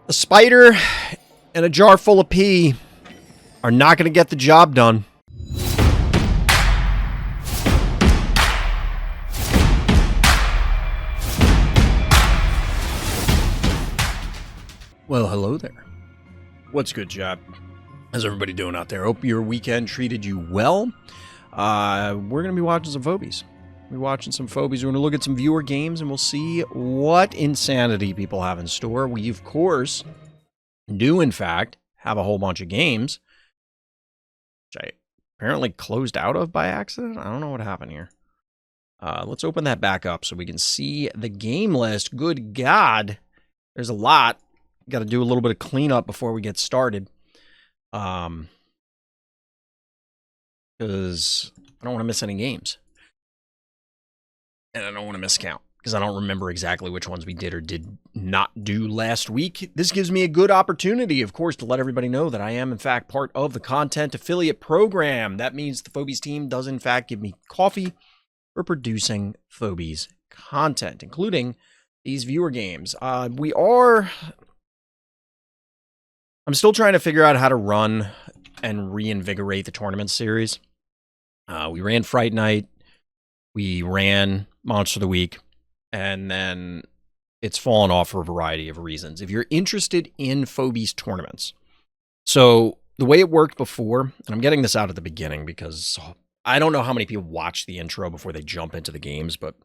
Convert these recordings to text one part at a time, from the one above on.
A spider and a jar full of pee are not going to get the job done. Well, hello there. What's good, chat? How's everybody doing out there? Hope your weekend treated you well. We're going to be watching some Phobies. We're watching some Phobies. We're going to look at some viewer games, and we'll see what insanity people have in store. We, of course, do, in fact, have a whole bunch of games, which I apparently closed out of by accident. I don't know what happened here. Let's open that back up so we can see the game list. Good God, there's a lot. Got to do a little bit of cleanup before we get started. Because I don't want to miss any games. And I don't want to miscount because I don't remember exactly which ones we did or did not do last week. This gives me a good opportunity, of course, to let everybody know that I am, in fact, part of the content affiliate program. That means the Phobies team does, in fact, give me coffee for producing Phobies content, including these viewer games. I'm still trying to figure out how to run and reinvigorate the tournament series. We ran Fright Night. We ran Monster of the Week. And then it's fallen off for a variety of reasons. If you're interested in Phobies tournaments, so the way it worked before, and I'm getting this out at the beginning because I don't know how many people watch the intro before they jump into the games, but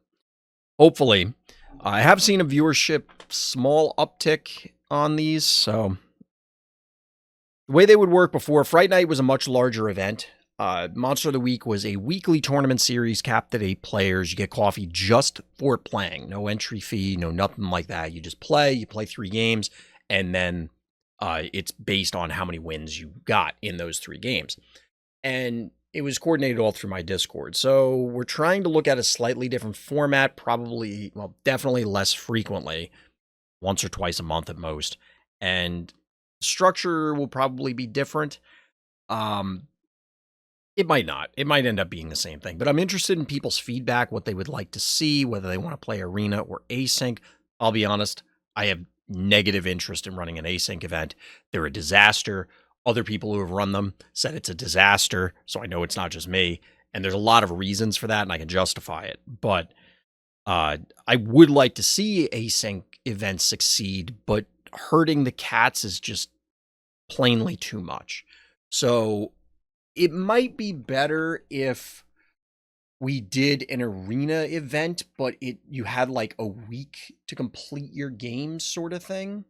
hopefully I have seen a viewership small uptick on these. So the way they would work before, Fright Night was a much larger event. Monster of the Week was a weekly tournament series capped at 8 players. You get coffee just for playing. No entry fee, no nothing like that. You just play. You play 3 games, and then it's based on how many wins you got in those 3 games. And it was coordinated all through my Discord. So we're trying to look at a slightly different format, probably, well, definitely less frequently, once or twice a month at most. And structure will probably be different. It might not. It might end up being the same thing. But I'm interested in people's feedback, what they would like to see, whether they want to play arena or async. I'll be honest, I have negative interest in running an async event. They're a disaster. Other people who have run them said it's a disaster, so I know it's not just me. And there's a lot of reasons for that, and I can justify it. But I would like to see async events succeed, but hurting the cats is just plainly too much. So it might be better if we did an arena event, but you had like a week to complete your game sort of thing.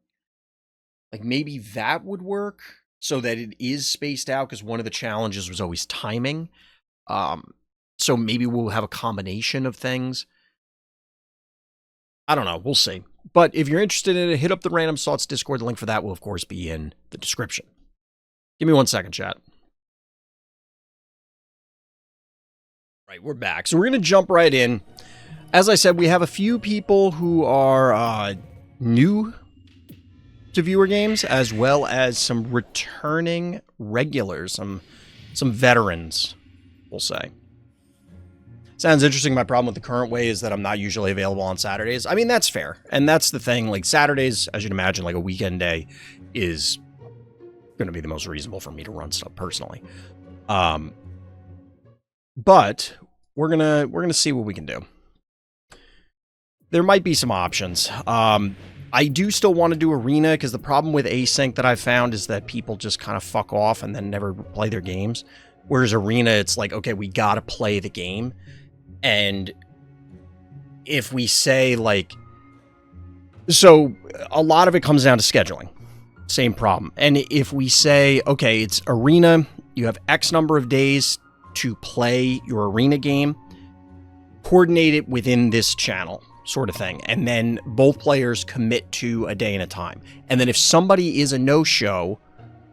Like maybe that would work so that it is spaced out, because one of the challenges was always timing. So maybe we'll have a combination of things. I don't know. We'll see. But if you're interested in it, hit up the Random Thoughts Discord. The link for that will, of course, be in the description. Give me 1 second, chat. Right, we're back. So we're going to jump right in. As I said, we have a few people who are new to viewer games, as well as some returning regulars, some veterans, we'll say. Sounds interesting. My problem with the current way is that I'm not usually available on Saturdays. I mean, that's fair. And that's the thing. Like, Saturdays, as you'd imagine, like a weekend day is going to be the most reasonable for me to run stuff personally. But we're gonna see what we can do. There might be some options. I do still want to do arena, because the problem with async that I've found is that people just kind of fuck off and then never play their games. Whereas arena, it's like, okay, we gotta play the game. And if we say, like, so a lot of it comes down to scheduling. Same problem. And if we say, okay, it's arena, you have X number of days to play your arena game, coordinate it within this channel, sort of thing. And then both players commit to a day and a time. And then if somebody is a no-show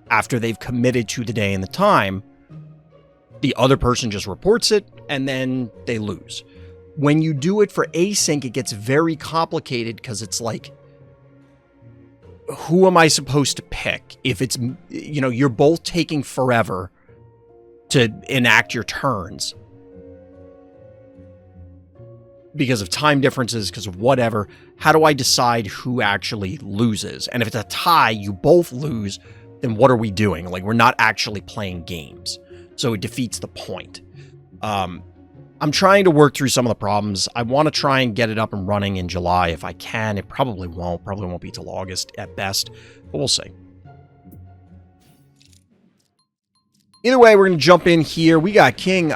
after they've committed to the day and the time, the other person just reports it, and then they lose. When you do it for async, it gets very complicated, because it's like, who am I supposed to pick? If it's, you know, you're both taking forever to enact your turns. because of time differences, because of whatever, how do I decide who actually loses? And if it's a tie, you both lose, then what are we doing? Like, we're not actually playing games. So it defeats the point. I'm trying to work through some of the problems. I want to try and get it up and running in July if I can. It probably won't. Probably won't be till August at best, but we'll see. Either way, we're going to jump in here. We got King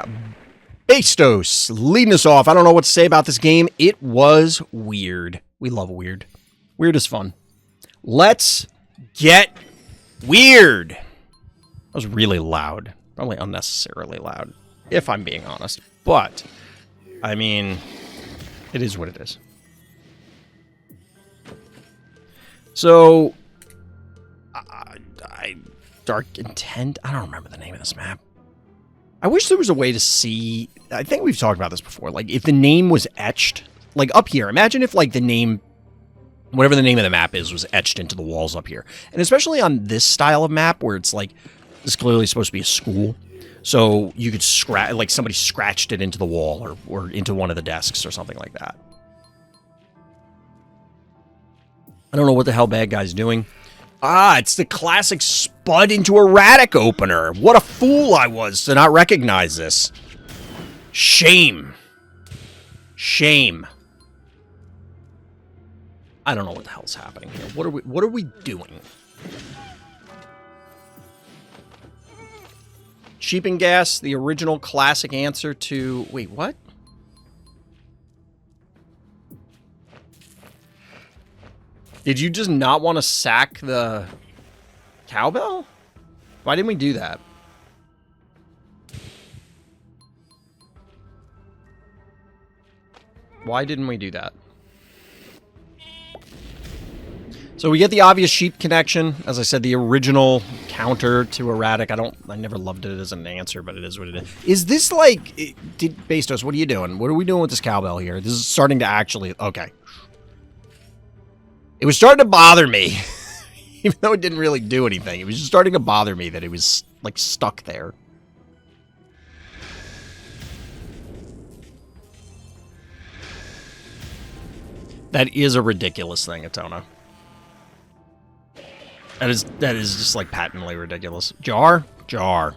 Bastos leading us off. I don't know what to say about this game. It was weird. We love weird. Weird is fun. Let's get weird. That was really loud. Probably unnecessarily loud, if I'm being honest. But, I mean, it is what it is. So, Dark Intent? I don't remember the name of this map. I wish there was a way to see... I think we've talked about this before. Like, if the name was etched... Like, up here. Imagine if, like, the name... Whatever the name of the map is was etched into the walls up here. And especially on this style of map where it's, like... This is clearly supposed to be a school. So you could scratch... Like, somebody scratched it into the wall or into one of the desks or something like that. I don't know what the hell bad guy's doing. Ah, it's the classic spud into erratic opener. What a fool I was to not recognize this. Shame. Shame. I don't know what the hell's happening here. What are we doing? Sheep and gas, the original classic answer to... Wait, what? Did you just not want to sack the cowbell? Why didn't we do that? Why didn't we do that? So we get the obvious sheep connection. As I said, the original counter to erratic. I never loved it as an answer, but it is what it is. Is this like... Bastos, what are you doing? What are we doing with this cowbell here? This is starting to actually... Okay. It was starting to bother me, even though it didn't really do anything. It was just starting to bother me that it was, like, stuck there. That is a ridiculous thing, Atona. That is just, like, patently ridiculous. Jar? Jar.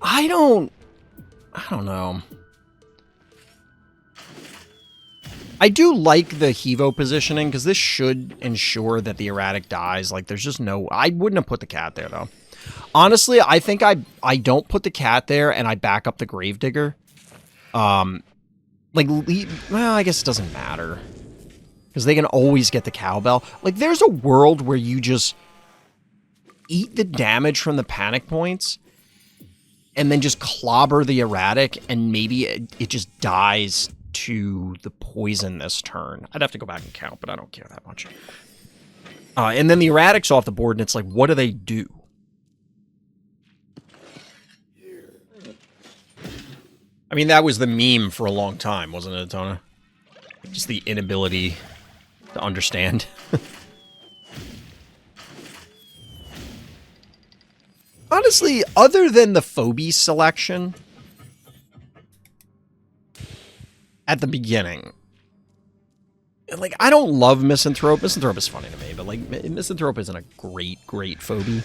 I don't know. I do like the Hevo positioning, because this should ensure that the erratic dies. Like, there's just no... I wouldn't have put the cat there, though. Honestly, I think I don't put the cat there, and I back up the Gravedigger. Well, I guess it doesn't matter. Because they can always get the cowbell. Like, there's a world where you just eat the damage from the panic points... and then just clobber the erratic, and maybe it just dies to the poison this turn. I'd have to go back and count, but I don't care that much. And then the erratic's off the board, and it's like, what do they do? I mean, that was the meme for a long time, wasn't it, Atona? Just the inability to understand. Honestly, other than the Phobies selection at the beginning, like, I don't love Misanthrope. Misanthrope is funny to me, but, like, Misanthrope isn't a great Phobie.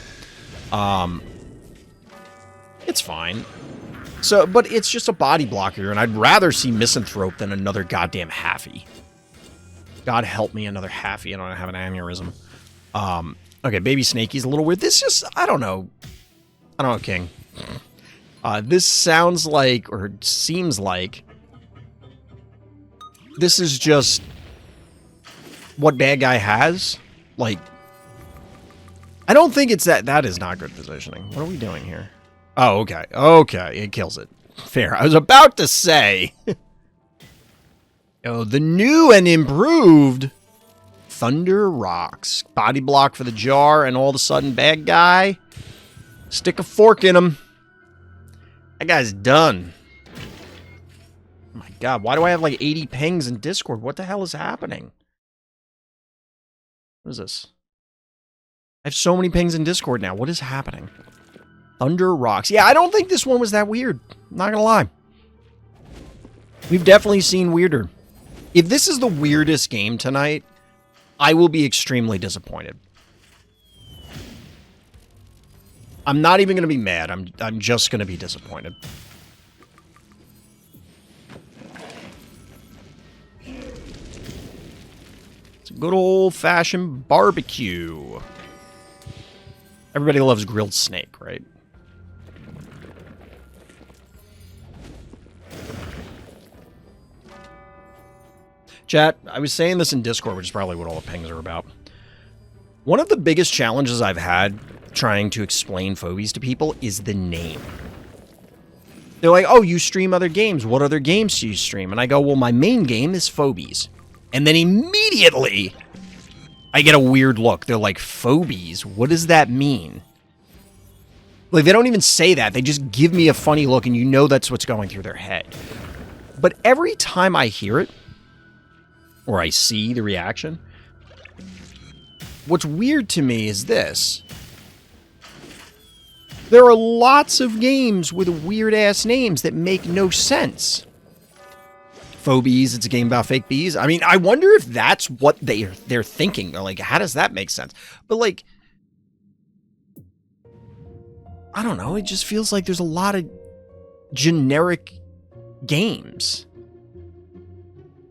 It's fine. So, but it's just a body blocker, and I'd rather see Misanthrope than another goddamn Halfie. God help me, another Halfie, and I don't have an aneurysm. Okay, Baby Snakey's a little weird. This just, I don't know, King. This sounds like, or seems like, this is just what bad guy has. Like, I don't think it's that. That is not good positioning. What are we doing here? Oh, okay. Okay, it kills it. Fair. I was about to say. Oh, the new and improved Thunder Rocks. Body block for the jar, and all of a sudden, bad guy. Stick a fork in him. That guy's done. Oh my god, why do I have like 80 pings in Discord? What the hell is happening? What is this? I have so many pings in Discord now. What is happening? Thunder Rocks. Yeah, I don't think this one was that weird. I'm not gonna lie. We've definitely seen weirder. If this is the weirdest game tonight, I will be extremely disappointed. I'm not even gonna be mad. I'm just gonna be disappointed. It's a good old-fashioned barbecue. Everybody loves grilled snake, right? Chat, I was saying this in Discord, which is probably what all the pings are about. One of the biggest challenges I've had trying to explain Phobies to people is the name. They're like, oh, you stream other games. What other games do you stream? And I go, well, my main game is Phobies. And then immediately, I get a weird look. They're like, Phobies? What does that mean? Like, they don't even say that. They just give me a funny look, and you know that's what's going through their head. But every time I hear it, or I see the reaction, what's weird to me is this. There are lots of games with weird-ass names that make no sense. Phobies, it's a game about fake bees. I mean, I wonder if that's what they're thinking. They're like, how does that make sense? But, like, I don't know. It just feels like there's a lot of generic games.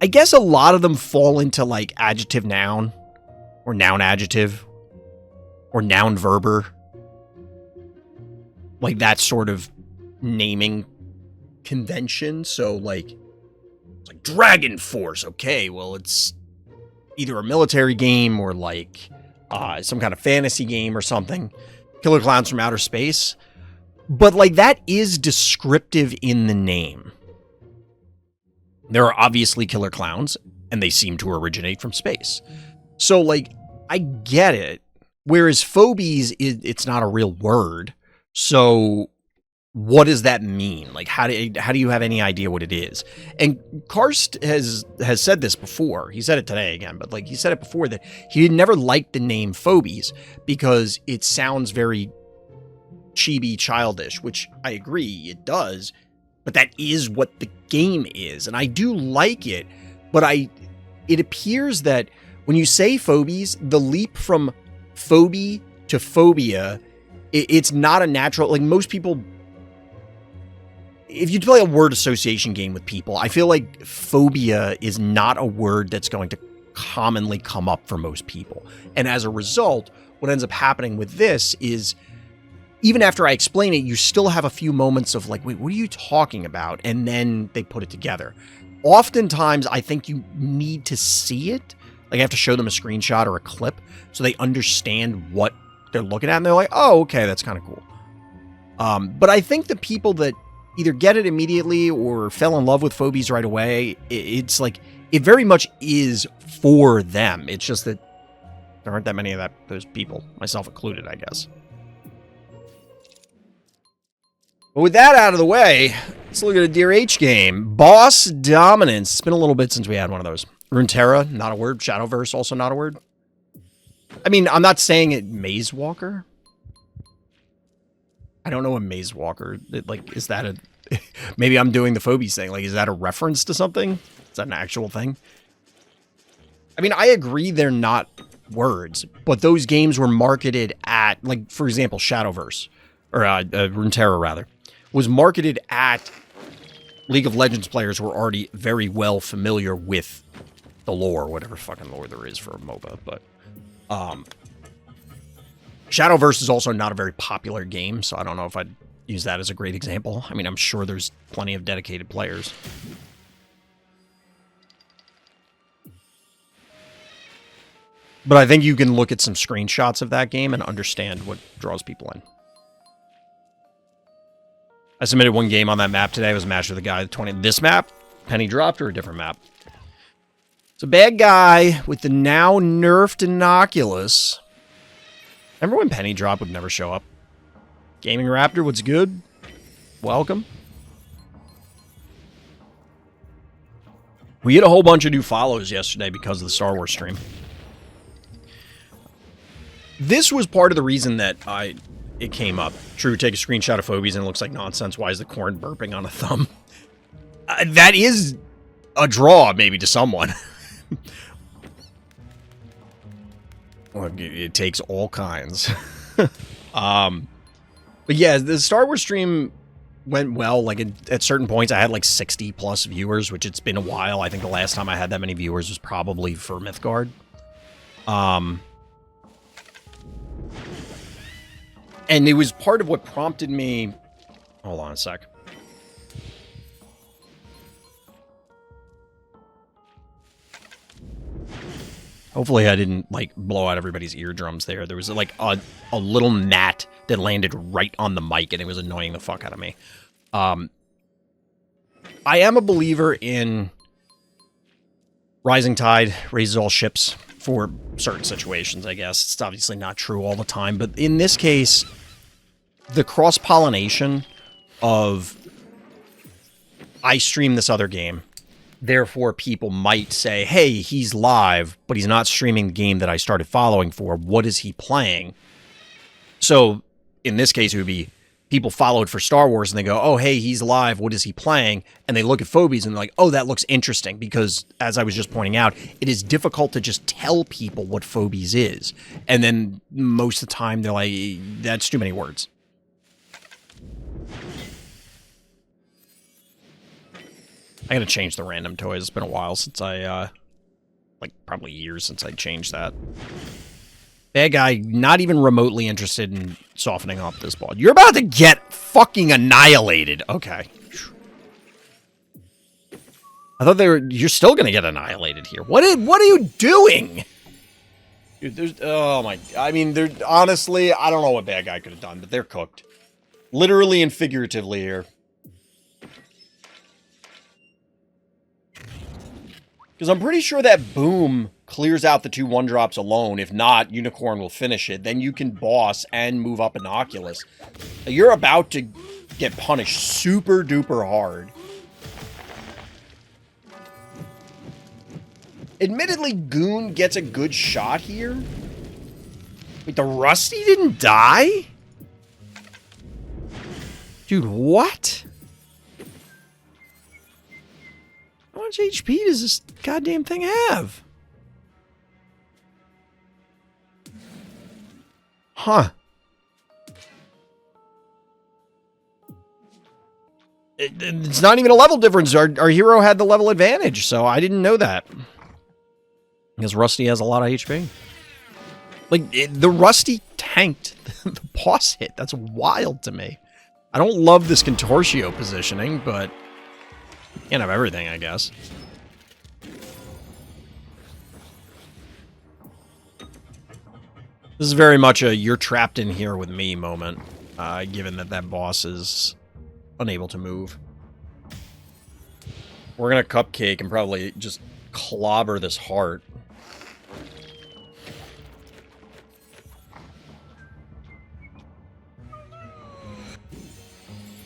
I guess a lot of them fall into, like, adjective-noun, or noun-adjective, or noun-verber. Like, that sort of naming convention. So, like, it's like Dragon Force. Okay, well, it's either a military game or, like, some kind of fantasy game or something. Killer Clowns from Outer Space. But, like, that is descriptive in the name. There are obviously killer clowns, and they seem to originate from space. So, like, I get it. Whereas Phobies, it's not a real word. So, what does that mean? Like, how do you have any idea what it is? And Karst has said this before. He said it today again, but, like, he said it before that he never liked the name Phobies because it sounds very chibi, childish, which I agree, it does. But that is what the game is, and I do like it, but it appears that when you say Phobies, the leap from phobie to phobia, it's not a natural, like most people, if you play a word association game with people, I feel like phobia is not a word that's going to commonly come up for most people. And as a result, what ends up happening with this is, even after I explain it, you still have a few moments of like, wait, what are you talking about? And then they put it together. Oftentimes, I think you need to see it. Like, I have to show them a screenshot or a clip so they understand what they're looking at. And they're like, oh, okay, that's kind of cool. But I think the people that either get it immediately or fell in love with Phobies right away, it's like, it very much is for them. It's just that there aren't that many of those people, myself included, I guess. But with that out of the way, let's look at a dearh game. Boss Dominance. It's been a little bit since we had one of those. Runeterra, not a word. Shadowverse, also not a word. I mean, I'm not saying it Maze Walker. I don't know a Maze Walker. Like, is that a... Maybe I'm doing the Phobies thing. Like, is that a reference to something? Is that an actual thing? I mean, I agree they're not words, but those games were marketed at, like, for example, Shadowverse, or Runeterra, rather, was marketed at League of Legends players who were already very well familiar with the lore, whatever fucking lore there is for a MOBA, but Shadowverse is also not a very popular game, so I don't know if I'd use that as a great example. I mean, I'm sure there's plenty of dedicated players. But I think you can look at some screenshots of that game and understand what draws people in. I submitted one game on that map today. It was a match with a guy. 20. This map? Penny dropped or a different map? It's a bad guy with the now nerfed Inoculus. Remember when Penny Drop would never show up? Gaming Raptor, what's good? Welcome. We had a whole bunch of new follows yesterday because of the Star Wars stream. This was part of the reason that it came up. True, take a screenshot of Phobies and it looks like nonsense. Why is the corn burping on a thumb? That is a draw, maybe, to someone. Well, it takes all kinds. But yeah, the Star Wars stream went well. Like, at certain points, I had like 60 plus viewers, which it's been a while. I think the last time I had that many viewers was probably for Mythgard. And it was part of what prompted me... Hold on a sec. Hopefully I didn't, like, blow out everybody's eardrums there. There was, like, a little gnat that landed right on the mic, and it was annoying the fuck out of me. I am a believer in rising tide raises all ships for certain situations, I guess. It's obviously not true all the time, but in this case, the cross-pollination of I stream this other game, therefore people might say, hey, he's live, but he's not streaming the game that I started following for. What is he playing? So, in this case, it would be people followed for Star Wars, and they go, oh, hey, he's live, what is he playing? And they look at Phobies, and they're like, oh, that looks interesting, because, as I was just pointing out, it is difficult to just tell people what Phobies is. And then, most of the time, they're like, that's too many words. I gotta change the random toys. It's been a while since I, like, probably years since I changed that. Bad guy, not even remotely interested in softening up this ball. You're about to get fucking annihilated. Okay. I thought you're still gonna get annihilated here. What are you doing? Dude, there's, oh my, I mean, honestly, I don't know what bad guy could have done, but they're cooked. Literally and figuratively here. Because I'm pretty sure that boom clears out the 2 1-drops alone. If not, Unicorn will finish it. Then you can boss and move up Innocuous. You're about to get punished super duper hard. Admittedly, Goon gets a good shot here. Wait, the Rusty didn't die? Dude, what? How much HP does this goddamn thing have? Huh. It's not even a level difference. Our hero had the level advantage, so I didn't know that. Because Rusty has a lot of HP. Like, the Rusty tanked the boss hit. That's wild to me. I don't love this Contortio positioning, but... can't have everything, I guess. This is very much a you're trapped in here with me moment, given that boss is unable to move. We're gonna cupcake and probably just clobber this heart.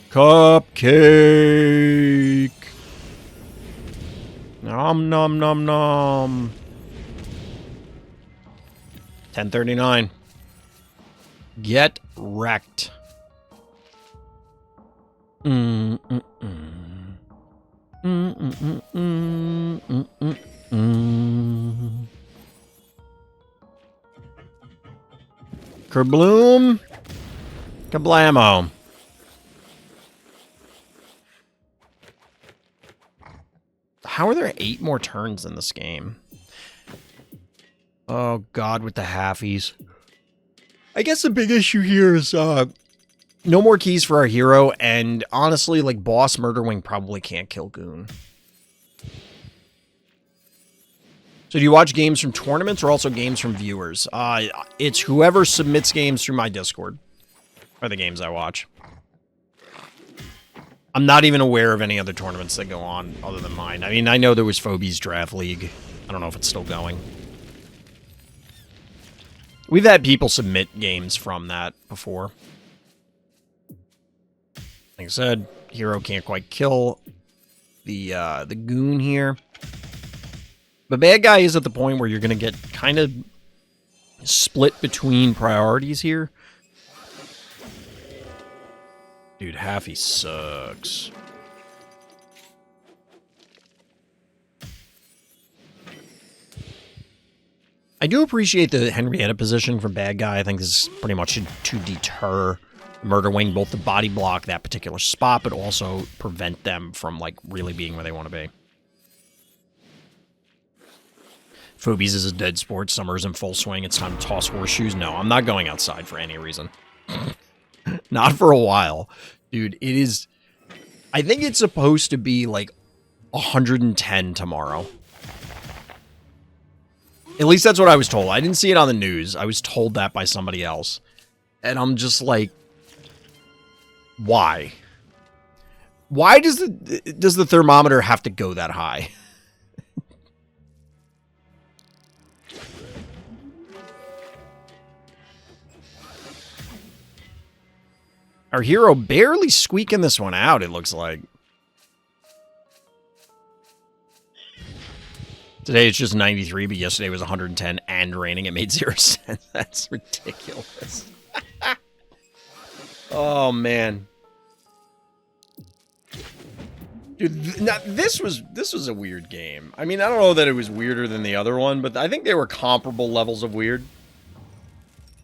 Cupcake! Nom nom nom nom. 10:39. Get wrecked. Kerbloom. Kablamo. How are there 8 more turns in this game? Oh, God, with the halfies. I guess the big issue here is, no more keys for our hero, and honestly, like, Boss Murderwing probably can't kill Goon. So do you watch games from tournaments or also games from viewers? It's whoever submits games through my Discord are the games I watch. I'm not even aware of any other tournaments that go on other than mine. I mean, I know there was Phobies Draft League. I don't know if it's still going. We've had people submit games from that before. Like I said, hero can't quite kill the Goon here. But bad guy is at the point where you're going to get kind of split between priorities here. Dude, Haffy sucks. I do appreciate the Henrietta position from bad guy. I think this is pretty much to deter Murder Wing, both to body block that particular spot, but also prevent them from, like, really being where they want to be. Phobies is a dead sport. Summer's in full swing. It's time to toss horseshoes. No, I'm not going outside for any reason. Not for a while. Dude, it is... I think it's supposed to be, like, 110 tomorrow. At least that's what I was told. I didn't see it on the news. I was told that by somebody else. And I'm just like... Why? Why does the thermometer have to go that high? Our hero barely squeaking this one out, it looks like. Today it's just 93, but yesterday was 110 and raining. It made 0 sense. That's ridiculous. Oh, man. Dude, this was a weird game. I mean, I don't know that it was weirder than the other one, but I think they were comparable levels of weird.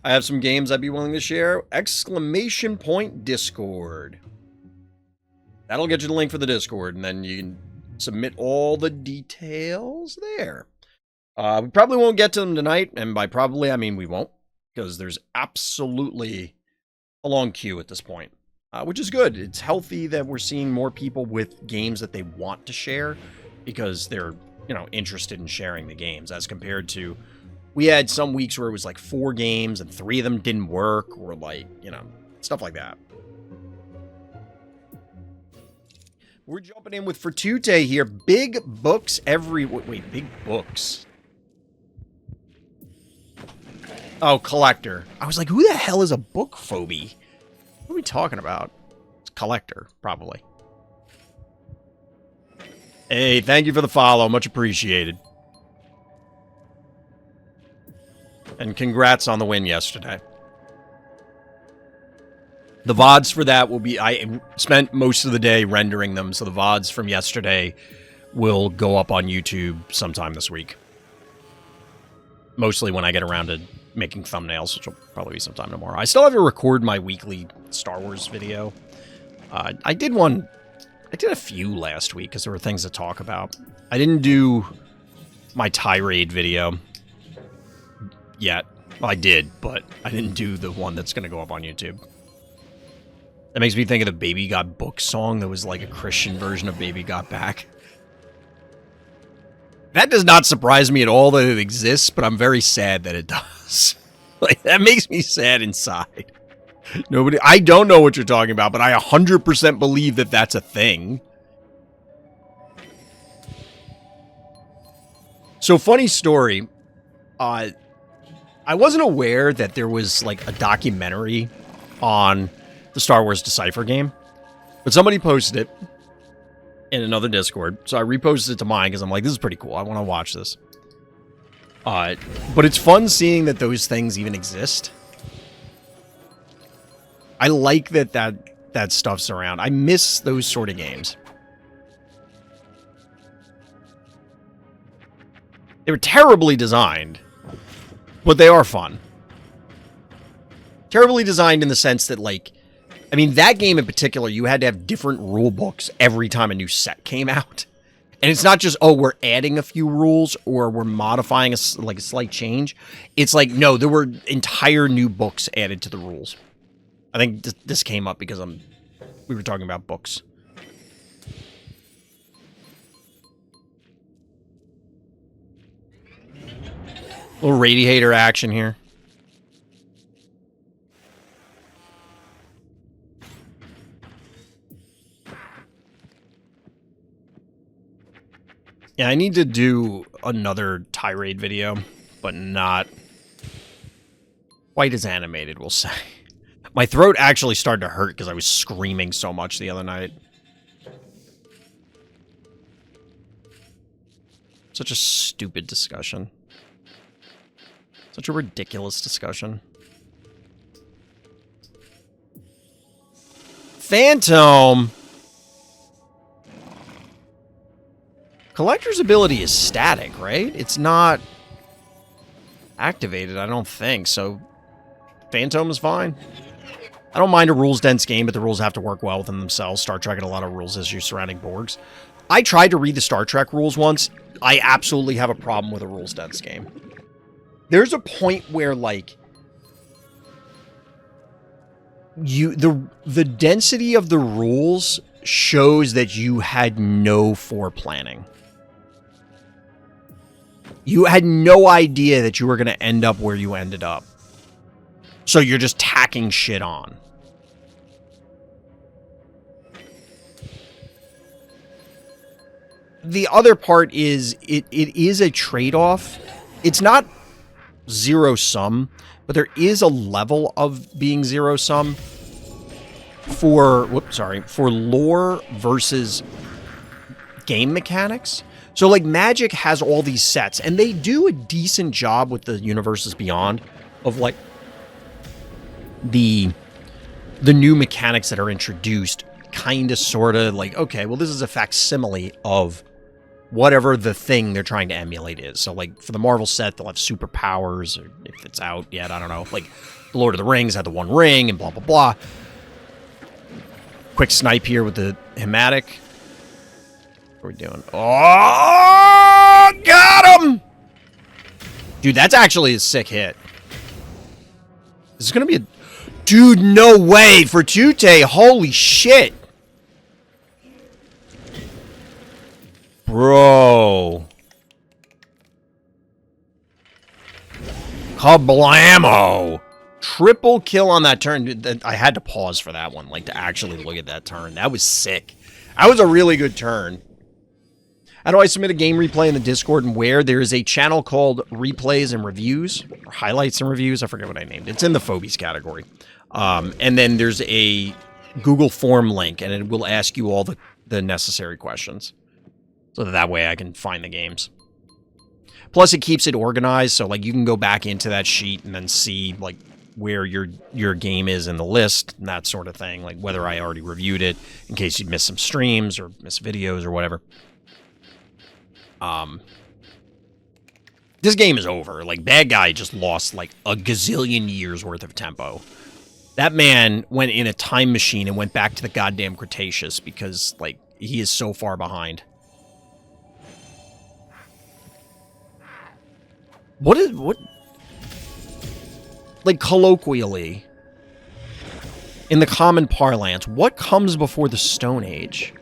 I have some games I'd be willing to share. ! Discord. That'll get you the link for the Discord, and then you can submit all the details there. We probably won't get to them tonight, and by probably, I mean we won't, because there's absolutely a long queue at this point, which is good. It's healthy that we're seeing more people with games that they want to share, because they're, you know, interested in sharing the games, as compared to... We had some weeks where it was like 4 games and 3 of them didn't work, or like, you know, stuff like that. We're jumping in with Fratute here. Big books every... Wait, big books? Oh, collector. I was like, who the hell is a book phobie? What are we talking about? It's collector, probably. Hey, thank you for the follow. Much appreciated. And congrats on the win yesterday. The VODs for that will be... I spent most of the day rendering them, so the VODs from yesterday will go up on YouTube sometime this week. Mostly when I get around to making thumbnails, which will probably be sometime tomorrow. I still have to record my weekly Star Wars video. I did a few last week, because there were things to talk about. I didn't do my tirade video yet. Well, I did, but I didn't do the one that's going to go up on YouTube. That makes me think of the Baby Got Book song that was like a Christian version of Baby Got Back. That does not surprise me at all that it exists, but I'm very sad that it does. Like, that makes me sad inside. I don't know what you're talking about, but I 100% believe that that's a thing. So, funny story. I wasn't aware that there was, like, a documentary on the Star Wars Decipher game. But somebody posted it in another Discord. So I reposted it to mine because I'm like, this is pretty cool. I want to watch this. But it's fun seeing that those things even exist. I like that stuff's around. I miss those sort of games. They were terribly designed, but they are fun. Terribly designed in the sense that, like, I mean, that game in particular, you had to have different rule books every time a new set came out. And it's not just, oh, we're adding a few rules or we're modifying a slight change. It's like, no, there were entire new books added to the rules. I think this came up because we were talking about books. Little radiator action here. Yeah, I need to do another tirade video, but not quite as animated, we'll say. My throat actually started to hurt because I was screaming so much the other night. Such a stupid discussion. Such a ridiculous discussion. Phantom! Collector's ability is static, right? It's not activated, I don't think, so Phantom is fine. I don't mind a rules-dense game, but the rules have to work well within themselves. Star Trek had a lot of rules issues surrounding Borgs. I tried to read the Star Trek rules once. I absolutely have a problem with a rules-dense game. There's a point where, like, the density of the rules shows that you had no foreplanning. You had no idea that you were going to end up where you ended up. So you're just tacking shit on. The other part is, it is a trade-off. It's not zero-sum, but there is a level of being zero-sum for lore versus game mechanics. So, like, Magic has all these sets, and they do a decent job with the Universes Beyond of, like, the new mechanics that are introduced, kind of, sort of, like, okay, well, this is a facsimile of whatever the thing they're trying to emulate is. So, like, for the Marvel set, they'll have superpowers, or if it's out yet, I don't know. Like, the Lord of the Rings had the One Ring, and blah, blah, blah. Quick snipe here with the Hematic. What are we doing? Oh, got him! Dude, that's actually a sick hit. This is going to be a... Dude, no way! Fratute, holy shit! Bro. Kablamo! Triple kill on that turn. Dude, I had to pause for that one, like, to actually look at that turn. That was sick. That was a really good turn. How do I submit a game replay in the Discord and where? There is a channel called Replays and Reviews, or Highlights and Reviews. I forget what I named it. It's in the Phobies category. And then there's a Google form link, and it will ask you all the necessary questions. So that way I can find the games. Plus, it keeps it organized, so, like, you can go back into that sheet and then see, like, where your game is in the list, and that sort of thing. Like, whether I already reviewed it, in case you'd missed some streams or missed videos or whatever. This game is over. Like, Bad Guy just lost, like, a gazillion years worth of tempo. That man went in a time machine and went back to the goddamn Cretaceous because, like, he is so far behind. What? Like, colloquially, in the common parlance, what comes before the Stone Age?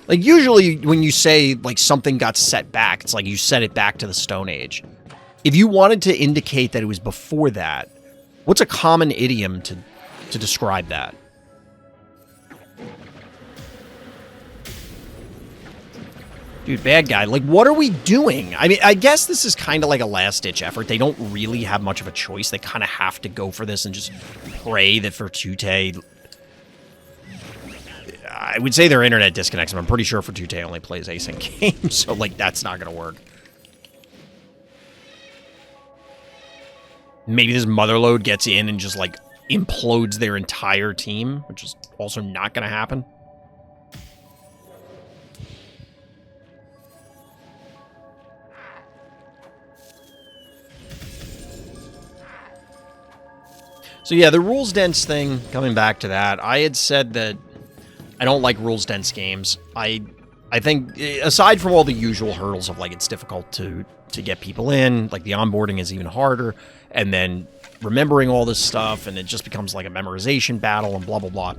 Like, usually when you say, like, something got set back, it's like you set it back to the Stone Age. If you wanted to indicate that it was before that, what's a common idiom to describe that? Dude, Bad Guy, like, what are we doing? I mean, I guess this is kind of like a last-ditch effort. They don't really have much of a choice. They kind of have to go for this and just pray that Fratute... I would say their internet disconnects, and I'm pretty sure Fratute only plays async games, so, like, that's not going to work. Maybe this Motherlode gets in and just, like, implodes their entire team, which is also not going to happen. So yeah, the rules-dense thing, coming back to that, I had said that I don't like rules-dense games. I think, aside from all the usual hurdles of, like, it's difficult to get people in, like, the onboarding is even harder, and then remembering all this stuff, and it just becomes, like, a memorization battle, and blah, blah,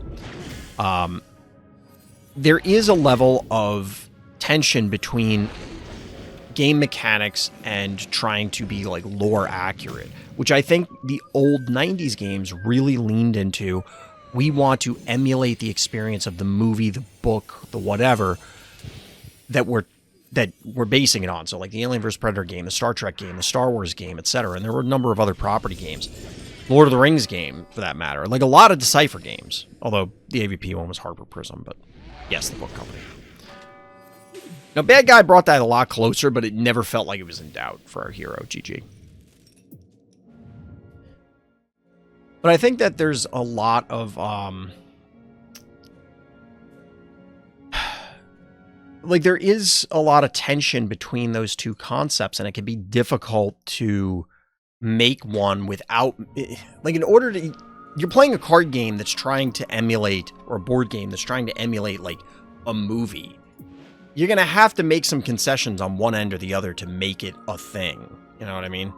blah. There is a level of tension between game mechanics and trying to be, like, lore accurate, which I think the old 90s games really leaned into. We want to emulate the experience of the movie, the book, the whatever that we're basing it on. So, like, the Alien vs. Predator game, the Star Trek game, the Star Wars game, etc. And there were a number of other property games. Lord of the Rings game, for that matter. Like, a lot of Decipher games. Although the AVP one was Harper Prism, but yes, the book company. Now, bad guy brought that a lot closer, but it never felt like it was in doubt for our hero, GG. But I think that there's a lot of, like, there is a lot of tension between those two concepts, and it can be difficult to make one without, like, in order to, you're playing a card game that's trying to emulate, or a board game that's trying to emulate, like, a movie. You're going to have to make some concessions on one end or the other to make it a thing. You know what I mean?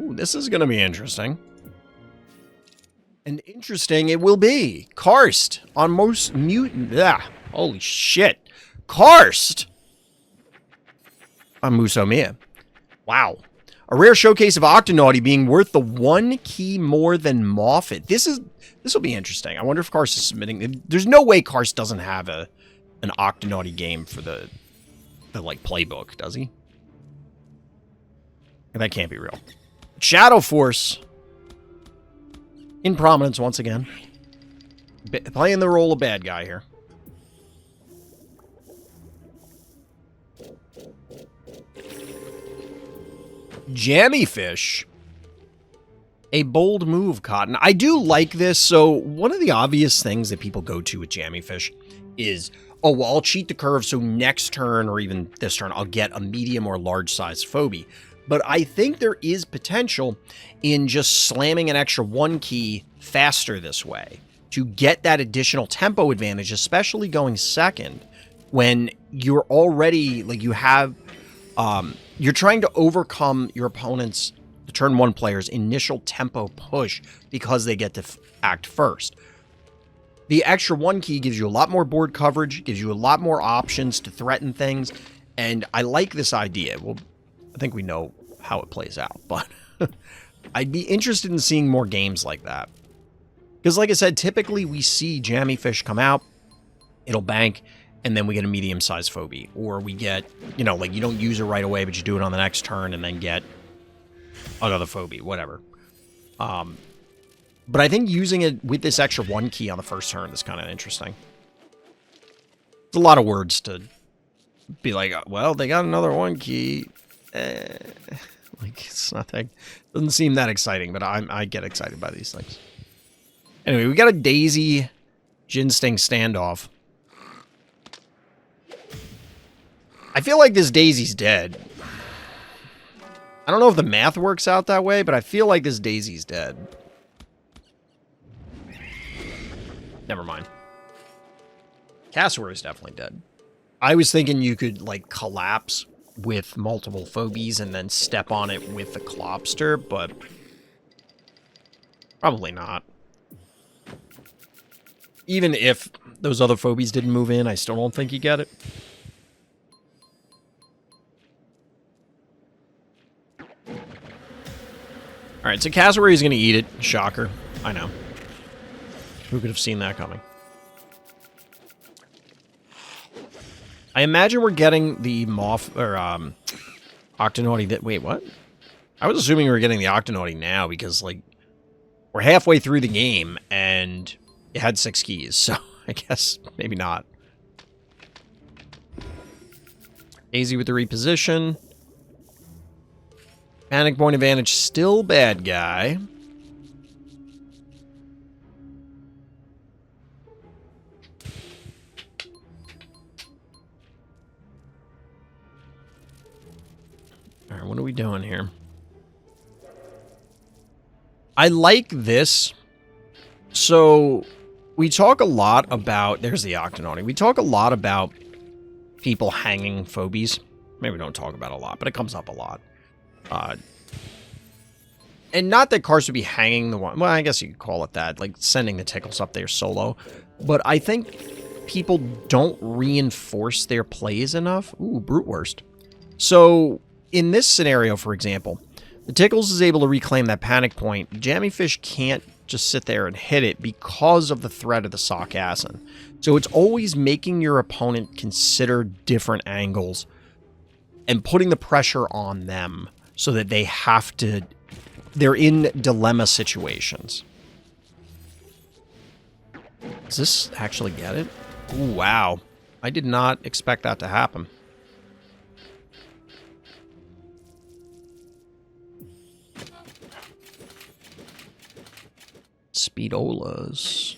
Ooh, this is going to be interesting. And interesting it will be. Karst on most mutant. Yeah. Holy shit. Karst on Musomia. Wow. A rare showcase of Octonauty being worth the 1 key more than Moffat. This will be interesting. I wonder if Karst is submitting. There's no way Karst doesn't have an Octonauty game for the like playbook, does he? That can't be real. Shadow Force in prominence once again. Playing the role of bad guy here. Jammy Fish. A bold move, Cotton. I do like this. So one of the obvious things that people go to with Jammy Fish is, oh, well, I'll cheat the curve so next turn or even this turn I'll get a medium or large size phobie. But I think there is potential in just slamming an extra 1 key faster this way to get that additional tempo advantage, especially going second when you're already, like, you have, you're trying to overcome your opponent's, the turn 1 player's initial tempo push because they get to act first. The extra 1 key gives you a lot more board coverage, gives you a lot more options to threaten things, and I like this idea. Well, I think we know how it plays out, but I'd be interested in seeing more games like that. Because like I said, typically we see Jammy Fish come out, it'll bank, and then we get a medium-sized phobie. Or we get, you know, like you don't use it right away, but you do it on the next turn and then get another phobie, whatever. But I think using it with this extra 1 key on the first turn is kind of interesting. It's a lot of words to be like, well, they got another 1 key. Like, it's not that, doesn't seem that exciting, but I get excited by these things. Anyway, we got a Daisy Ginsting standoff. I feel like this Daisy's dead. I don't know if the math works out that way, but I feel like this Daisy's dead. Never mind. Cassowary is definitely dead. I was thinking you could, like, collapse with multiple phobies and then step on it with the Clobster, but probably not. Even if those other phobies didn't move in, I still don't think you get it. Alright, so Cassowary is going to eat it. Shocker. I know. Who could have seen that coming? I imagine we're getting the Octonauty that... Wait, what? I was assuming we were getting the Octonauty now because, like, we're halfway through the game and it had 6 keys, so I guess maybe not. Daisy with the reposition. Panic point advantage, still bad guy. Alright, what are we doing here? I like this. So, we talk a lot about... There's the Octonauty. We talk a lot about people hanging phobies. Maybe we don't talk about it a lot, but it comes up a lot. And not that Karst would be hanging the one... Well, I guess you could call it that. Like, sending the Tickles up there solo. But I think people don't reinforce their plays enough. Ooh, Brute Worst. So, in this scenario, for example, the Tickles is able to reclaim that panic point. Jammy Fish can't just sit there and hit it because of the threat of the Sarcassin. So it's always making your opponent consider different angles and putting the pressure on them so that they have to... They're in dilemma situations. Does this actually get it? Ooh, wow. I did not expect that to happen. Speedolas.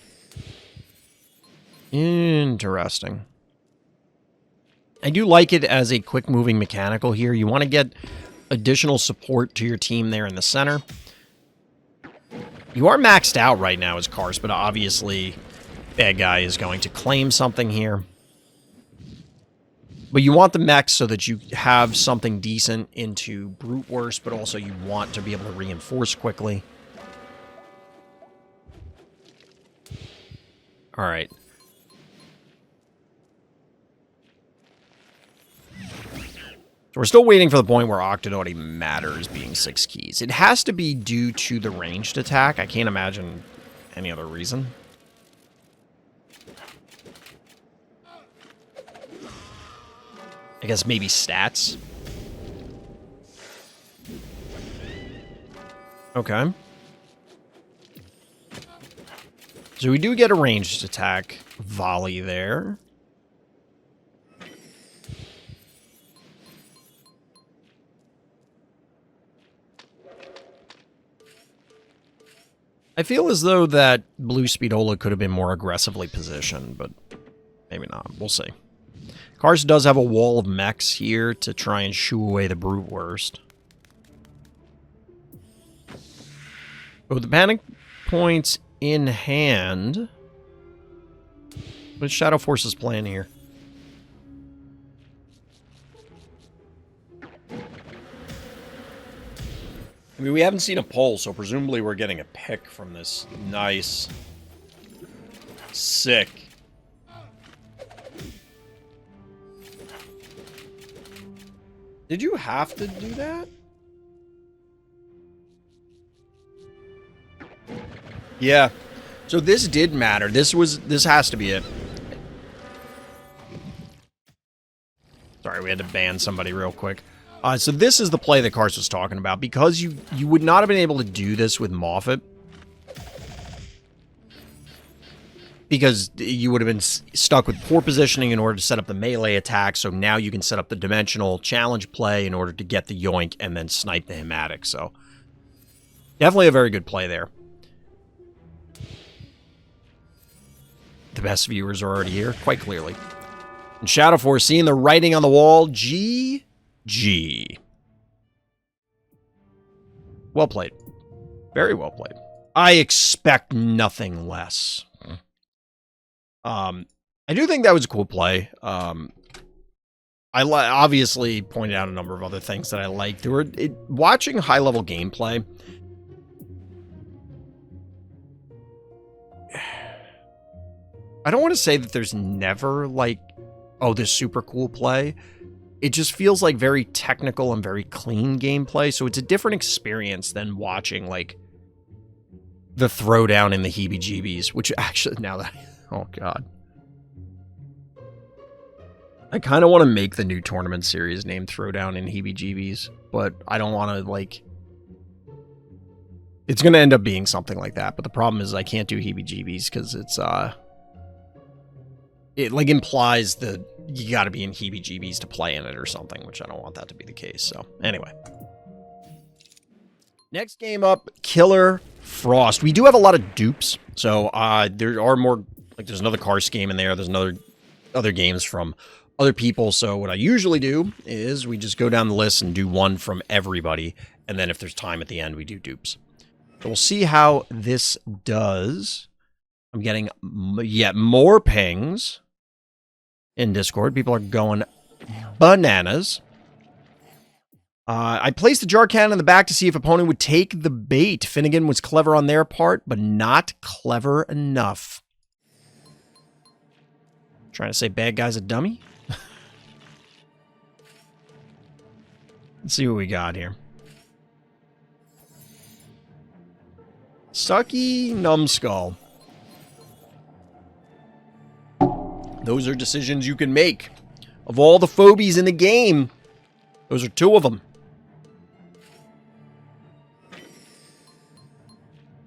Interesting. I do like it as a quick-moving mechanical here. You want to get additional support to your team there in the center. You are maxed out right now as Karst, but obviously bad guy is going to claim something here. But you want the mechs so that you have something decent into brute worst, but also you want to be able to reinforce quickly. All right. So we're still waiting for the point where Octonaughty matters being 6 keys. It has to be due to the ranged attack. I can't imagine any other reason. I guess maybe stats. Okay. So we do get a ranged attack volley there. I feel as though that blue Speedola could have been more aggressively positioned, but maybe not. We'll see. Karst does have a wall of mechs here to try and shoo away the brute worst. But with the panic points in hand, what's Shadow Force's plan here? I mean, we haven't seen a poll, so presumably we're getting a pick from this nice, sick. Did you have to do that? Yeah. So this did matter. This has to be it. Sorry, we had to ban somebody real quick. So this is the play that Karst was talking about. Because you would not have been able to do this with Moffat. Because you would have been stuck with poor positioning in order to set up the melee attack. So now you can set up the dimensional challenge play in order to get the yoink and then snipe the hematic. So definitely a very good play there. The best viewers are already here, quite clearly. And Shadow Force, seeing the writing on the wall, GG. Well played. Very well played. I expect nothing less. I do think that was a cool play. I obviously pointed out a number of other things that I liked. There were watching high-level gameplay. I don't want to say that there's never, like, oh, this super cool play. It just feels like very technical and very clean gameplay, so it's a different experience than watching, like, the throwdown in the heebie-jeebies, which actually, now that... Oh, God. I kind of want to make the new tournament series named Throwdown in heebie-jeebies, but I don't want to, like... It's going to end up being something like that, but the problem is I can't do heebie-jeebies because it's, it, like, implies that you gotta be in heebie-jeebies to play in it or something, which I don't want that to be the case, so... Anyway. Next game up, killerfrost. We do have a lot of dupes, so, there are more... Like, there's another Karst game in there, there's other games from other people, so what I usually do is we just go down the list and do one from everybody, and then if there's time at the end, we do dupes. So we'll see how this does. I'm getting yet more pings in Discord. People are going bananas. I placed the jar cannon in the back to see if opponent would take the bait. Finnegan was clever on their part, but not clever enough. Trying to say bad guy's a dummy? Let's see what we got here. Sucky Numbskull. Those are decisions you can make. Of all the phobies in the game, those are 2 of them.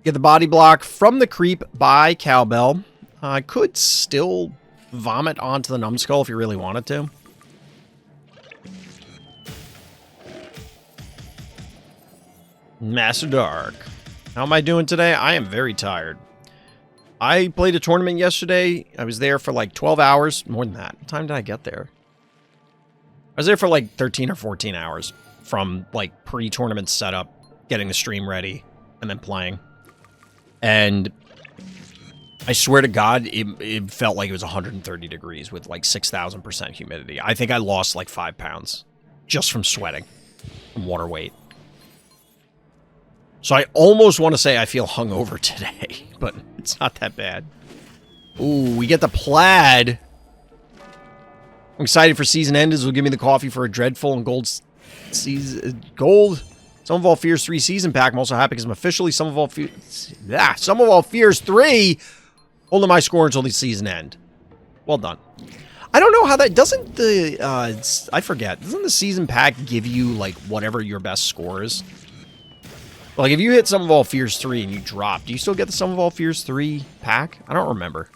Get the body block from the creep by Cowbell. I could still vomit onto the numbskull if you really wanted to. Master Dark. How am I doing today? I am very tired. I played a tournament yesterday. I was there for like 12 hours. More than that. What time did I get there? I was there for like 13 or 14 hours. From like pre-tournament setup, getting the stream ready, and then playing. And I swear to God, it felt like it was 130 degrees with like 6,000% humidity. I think I lost like 5 pounds just from sweating, from water weight. So I almost want to say I feel hungover today, but it's not that bad. Ooh, we get the plaid. I'm excited for season end as will give me the coffee for a dreadful and gold Some of All Fears 3 season pack. I'm also happy because I'm officially Some of All Fears 3 holding my score until the season end. Well done. I don't know how that doesn't the I forget. Doesn't the season pack give you like whatever your best score is? Like, if you hit Some of All Fears 3 and you drop, do you still get the Some of All Fears 3 pack? I don't remember.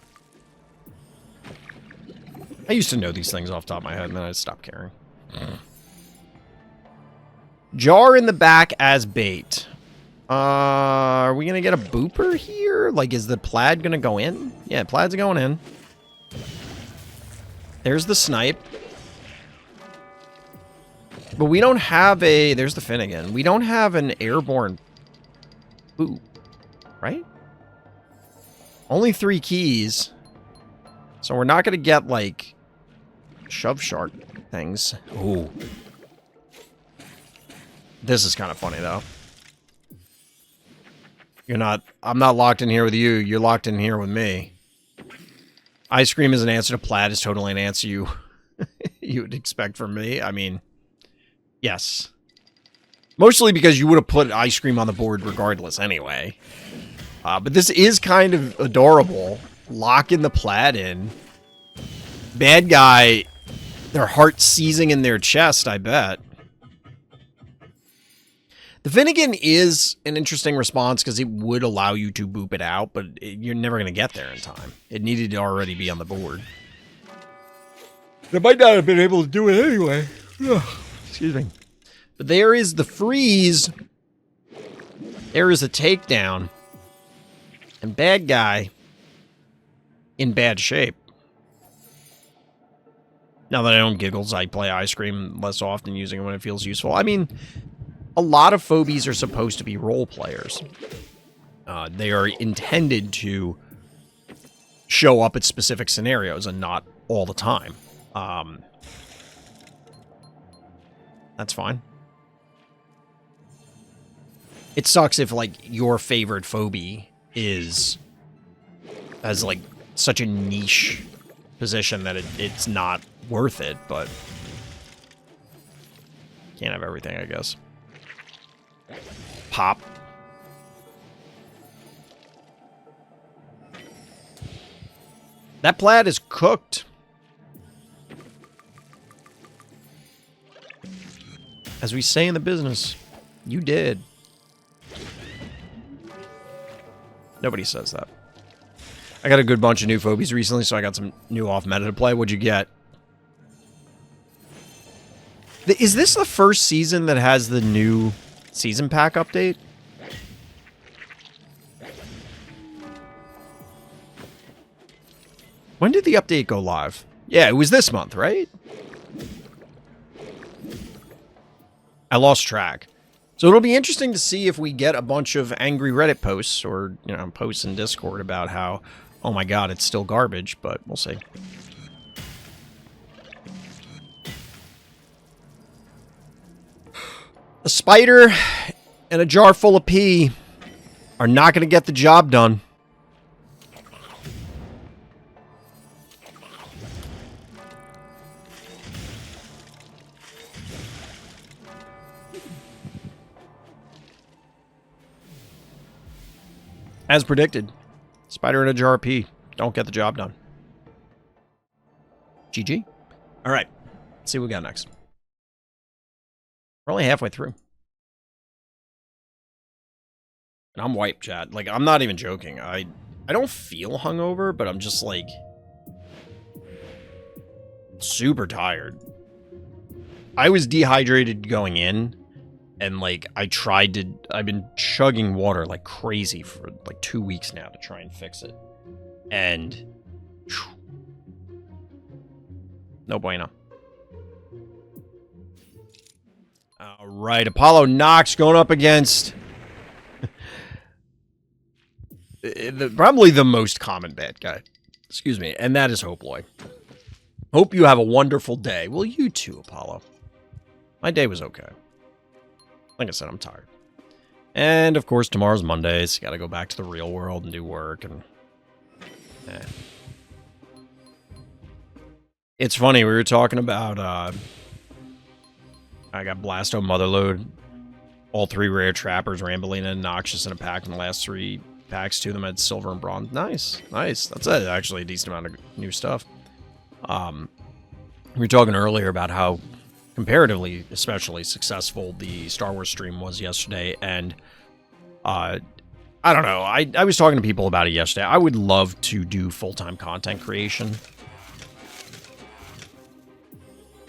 I used to know these things off the top of my head, and then I stopped caring. Jar in the back as bait. Are we going to get a booper here? Like, is the plaid going to go in? Yeah, plaid's going in. There's the snipe. But we don't have a... There's the Finnegan. We don't have an airborne... Ooh, right? Only 3 keys. So we're not going to get, like, shove shark things. Ooh. This is kind of funny, though. You're not... I'm not locked in here with you. You're locked in here with me. Ice cream is an answer to plaid is totally an answer you would expect from me. I mean, yes. Mostly because you would have put ice cream on the board regardless anyway. But this is kind of adorable. Locking the plaid in. Bad guy, their heart seizing in their chest, I bet. The Finnegan is an interesting response because it would allow you to boop it out, but you're never going to get there in time. It needed to already be on the board. They might not have been able to do it anyway. Excuse me. But there is the freeze. There is a takedown. And bad guy in bad shape. Now that I don't giggles, I play ice cream less often using it when it feels useful. I mean, a lot of phobies are supposed to be role players. They are intended to show up at specific scenarios and not all the time. That's fine. It sucks if, like, your favorite phobie has, like, such a niche position that it's not worth it, but can't have everything, I guess. Pop. That plaid is cooked. As we say in the business, you did. Nobody says that. I got a good bunch of new phobies recently, so I got some new off-meta to play. What'd you get? Is this the first season that has the new season pack update? When did the update go live? Yeah, it was this month, right? I lost track. So it'll be interesting to see if we get a bunch of angry Reddit posts or, you know, posts in Discord about how, oh my god, it's still garbage, but we'll see. A spider and a jar full of pee are not going to get the job done. As predicted, spider in a jar of pee don't get the job done. GG. All right, let's see what we got next. We're only halfway through. And I'm wiped, chat. Like, I'm not even joking. I don't feel hungover, but I'm just like super tired. I was dehydrated going in, and like I've been chugging water like crazy for like 2 weeks now to try and fix it. And no bueno. All right, apolloknox going up against probably the most common bad guy. Excuse me, and that is Hoploy. Hope you have a wonderful day. Well, you too, Apollo. My day was okay. Like I said, I'm tired. And, of course, tomorrow's Monday, so gotta go back to the real world and do work, and... It's funny, we were talking about, I got Blasto Motherload, all 3 rare trappers, Rambolina and Noxious in a pack in the last 3 packs. 2 of them had silver and bronze. Nice, nice. That's actually a decent amount of new stuff. We were talking earlier about how comparatively, especially successful the Star Wars stream was yesterday, and I don't know. I was talking to people about it yesterday. I would love to do full-time content creation.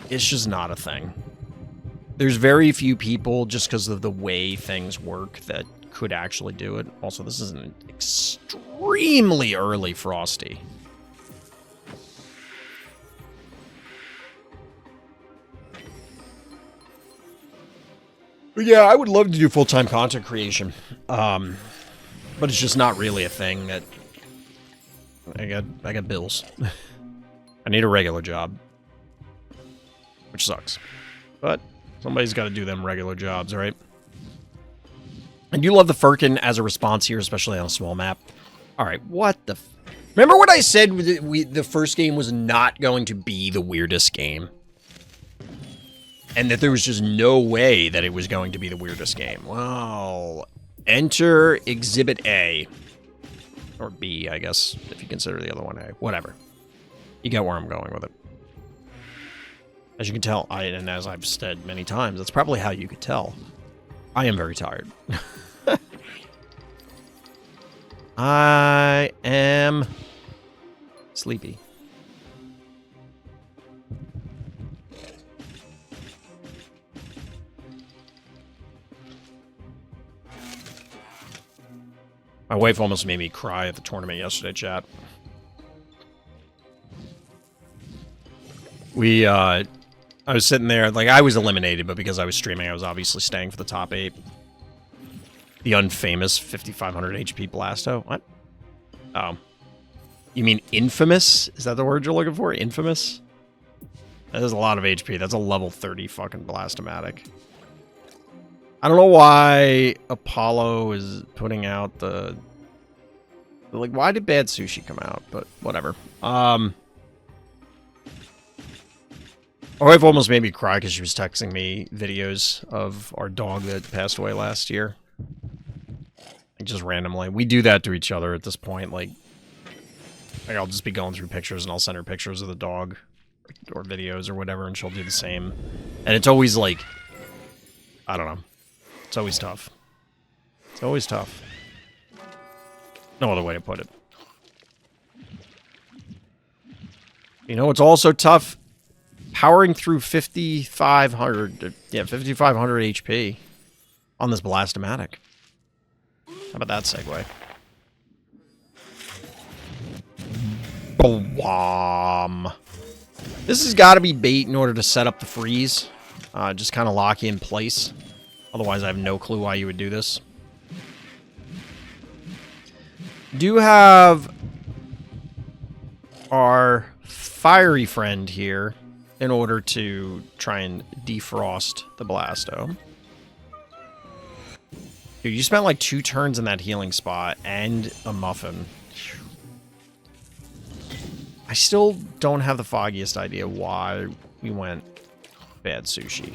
It's just not a thing. There's very few people, just because of the way things work, that could actually do it. Also, this is an extremely early Frosty. But yeah, I would love to do full-time content creation. But it's just not really a thing that... I got bills. I need a regular job. Which sucks. But somebody's got to do them regular jobs, right? I do love the Firkin as a response here, especially on a small map. Alright, what the... Remember what I said? The first game was not going to be the weirdest game? And that there was just no way that it was going to be the weirdest game. Well, enter Exhibit A. Or B, I guess, if you consider the other one A. Whatever. You get where I'm going with it. As you can tell, and as I've said many times, that's probably how you could tell. I am very tired. I am sleepy. My wife almost made me cry at the tournament yesterday, chat. I was sitting there, like, I was eliminated, but because I was streaming, I was obviously staying for the top 8. The unfamous 5500 HP Blasto. What? Oh. You mean infamous? Is that the word you're looking for? Infamous? That is a lot of HP. That's a level 30 fucking Blastomatic. I don't know why Apollo is putting out the... Like, why did Bad Sushi come out? But whatever. My wife almost made me cry because she was texting me videos of our dog that passed away last year. Like, just randomly. We do that to each other at this point. Like, I'll just be going through pictures and I'll send her pictures of the dog. Or videos or whatever, and she'll do the same. And it's always like... I don't know. It's always tough. It's always tough. No other way to put it. You know, it's also tough powering through 5,500, yeah, 5,500 HP on this Blastomatic. How about that segue? Boom. This has got to be bait in order to set up the freeze. Just kind of lock you in place. Otherwise, I have no clue why you would do this. Do have our fiery friend here in order to try and defrost the Blasto. Dude, you spent like 2 turns in that healing spot and a muffin. I still don't have the foggiest idea why we went Bad Sushi.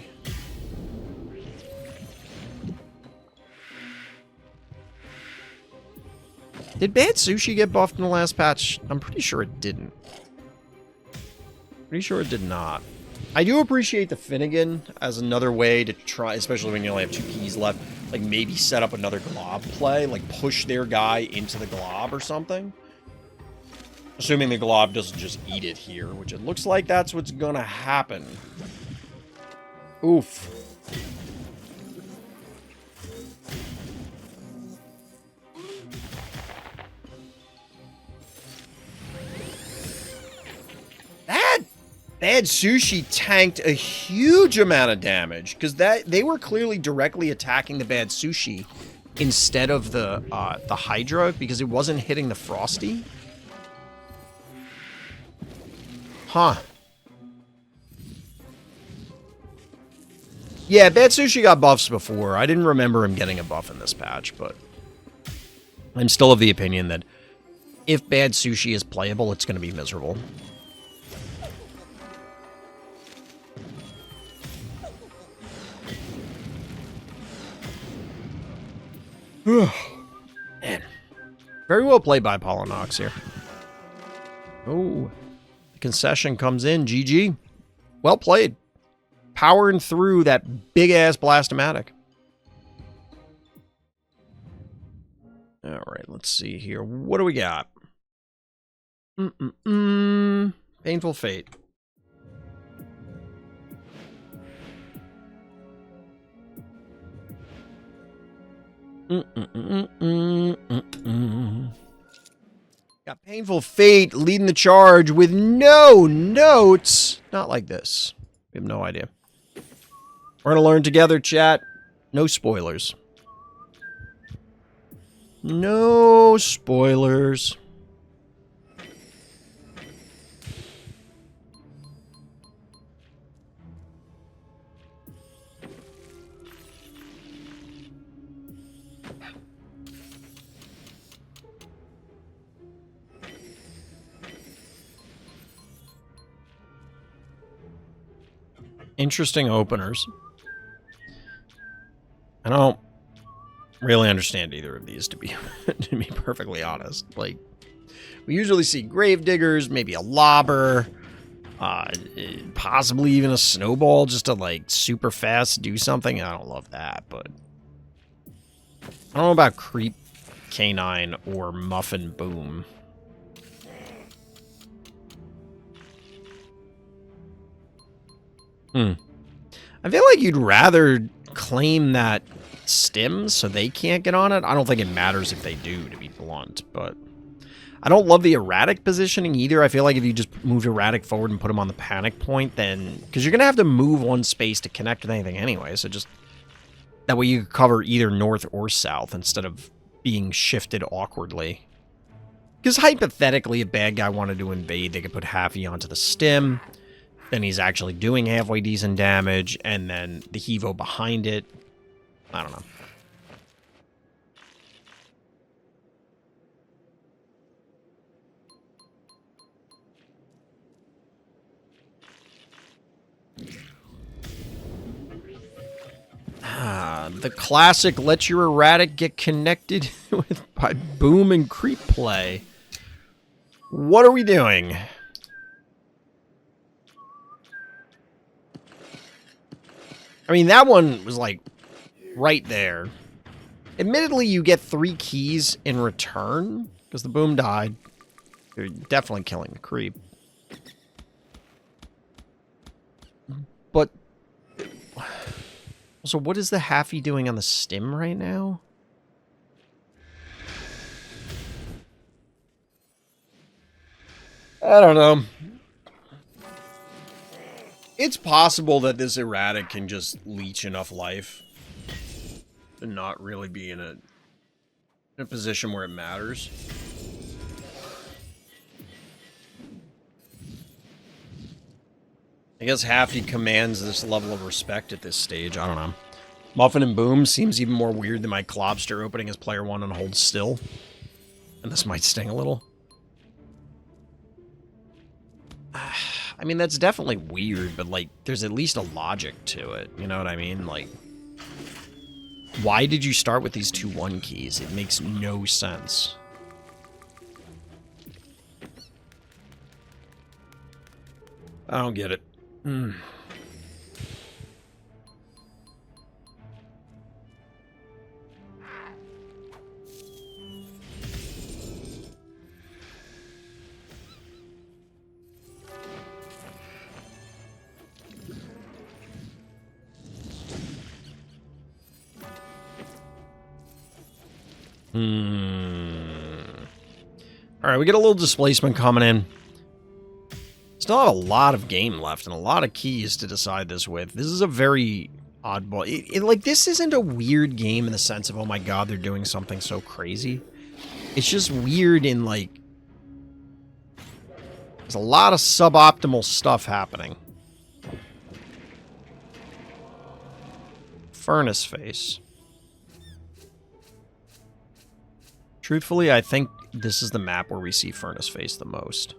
Did Bad Sushi get buffed in the last patch? I'm pretty sure it didn't. Pretty sure it did not. I do appreciate the Finnegan as another way to try, especially when you only have 2 keys left, Like, maybe set up another glob play, like push their guy into the glob or something. Assuming the glob doesn't just eat it here, which it looks like that's what's gonna happen. Oof. That bad sushi tanked a huge amount of damage because they were clearly directly attacking the bad sushi instead of the Hydra because it wasn't hitting the Frosty. Huh. Yeah, bad sushi got buffs before. I didn't remember him getting a buff in this patch, but I'm still of the opinion that if bad sushi is playable, it's going to be miserable. Man. Very well played by apolloknox here. Oh, the concession comes in. GG. Well played. Powering through that big-ass blastomatic. All right, let's see here. What do we got? Painful Fate. Got Painful Fate leading the charge with no notes. Not like this. We have no idea. We're going to learn together, chat. No spoilers. No spoilers. Interesting openers. I don't really understand either of these, to be perfectly honest. Like, we usually see gravediggers, maybe a lobber, possibly even a snowball just to, like, super fast do something. I don't love that, but I don't know about creep canine or muffin boom. I feel like you'd rather claim that stim so they can't get on it. I don't think it matters if they do, to be blunt, but I don't love the erratic positioning either. I feel like if you just moved erratic forward and put him on the panic point, then because you're gonna have to move one space to connect with anything anyway, so just that way you could cover either north or south instead of being shifted awkwardly. Because hypothetically, if bad guy wanted to invade, they could put Haffy onto the stim. Then he's actually doing halfway decent damage, and then the Hevo behind it. I don't know. The classic let your erratic get connected with by boom and creep play. What are we doing? I mean, that one was, like, right there. Admittedly, you get 3 keys in return, because the boom died. You're definitely killing the creep. But, so what is the Haffy doing on the stim right now? I don't know. It's possible that this erratic can just leech enough life and not really be in a position where it matters. I guess Haffy commands this level of respect at this stage. I don't know. Muffin and Boom seems even more weird than my Clobster opening as player 1 and hold still. And this might sting a little. I mean, that's definitely weird, but, like, there's at least a logic to it. You know what I mean? Like, why did you start with these 2-1 keys? It makes no sense. I don't get it. All right, we get a little displacement coming in. Still have a lot of game left and a lot of keys to decide this with. This is a very oddball. Like, this isn't a weird game in the sense of, oh my god, they're doing something so crazy. It's just weird in, like, there's a lot of suboptimal stuff happening. Furnace face. Truthfully, I think this is the map where we see Furnace face the most.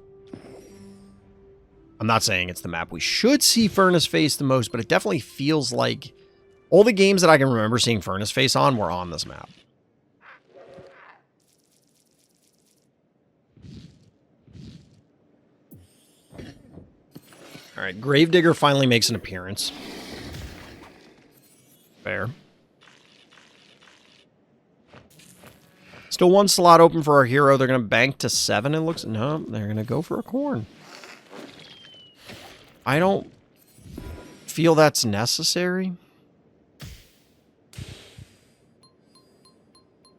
I'm not saying it's the map we should see Furnace face the most, but it definitely feels like all the games that I can remember seeing Furnace face on were on this map. All right, Gravedigger finally makes an appearance. Fair. Still one slot open for our hero. They're going to bank to 7, it looks. No, they're going to go for a corn. I don't feel that's necessary.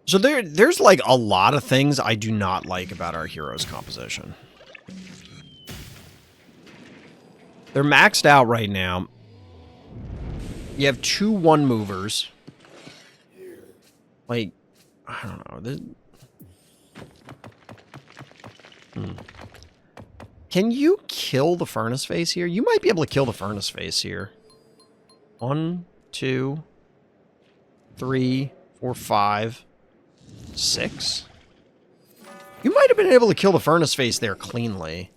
So there's like a lot of things I do not like about our hero's composition. They're maxed out right now. You have 2 1-movers. Like, I don't know. Can you kill the Furnace face here? You might be able to kill the Furnace face here. 1, 2, 3, 4, 5, 6. You might have been able to kill the Furnace face there cleanly.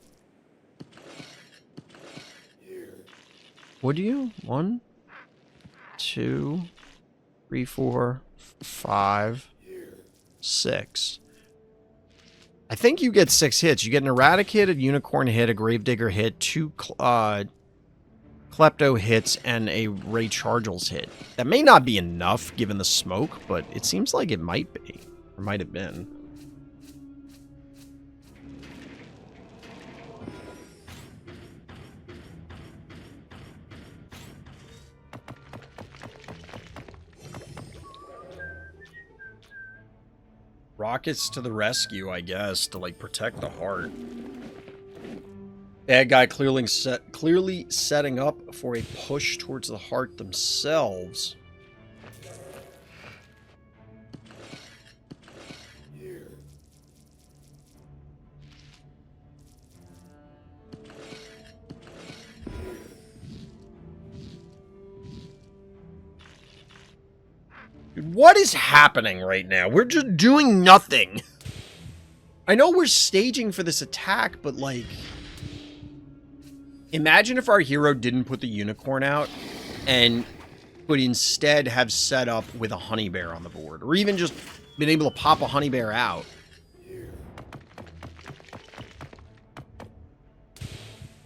Would you? 1, 2, 3, 4, 5, 6. I think you get 6 hits. You get an Erratic hit, a Unicorn hit, a Gravedigger hit, 2 Klepto hits, and a Ray Chargels hit. That may not be enough given the smoke, but it seems like it might be. Or might have been. Rockets to the rescue, I guess, to, like, protect the heart. Bad guy clearly setting up for a push towards the heart themselves. Dude, what is happening right now? We're just doing nothing. I know we're staging for this attack, but, like, imagine if our hero didn't put the unicorn out and would instead have set up with a honey bear on the board, or even just been able to pop a honey bear out.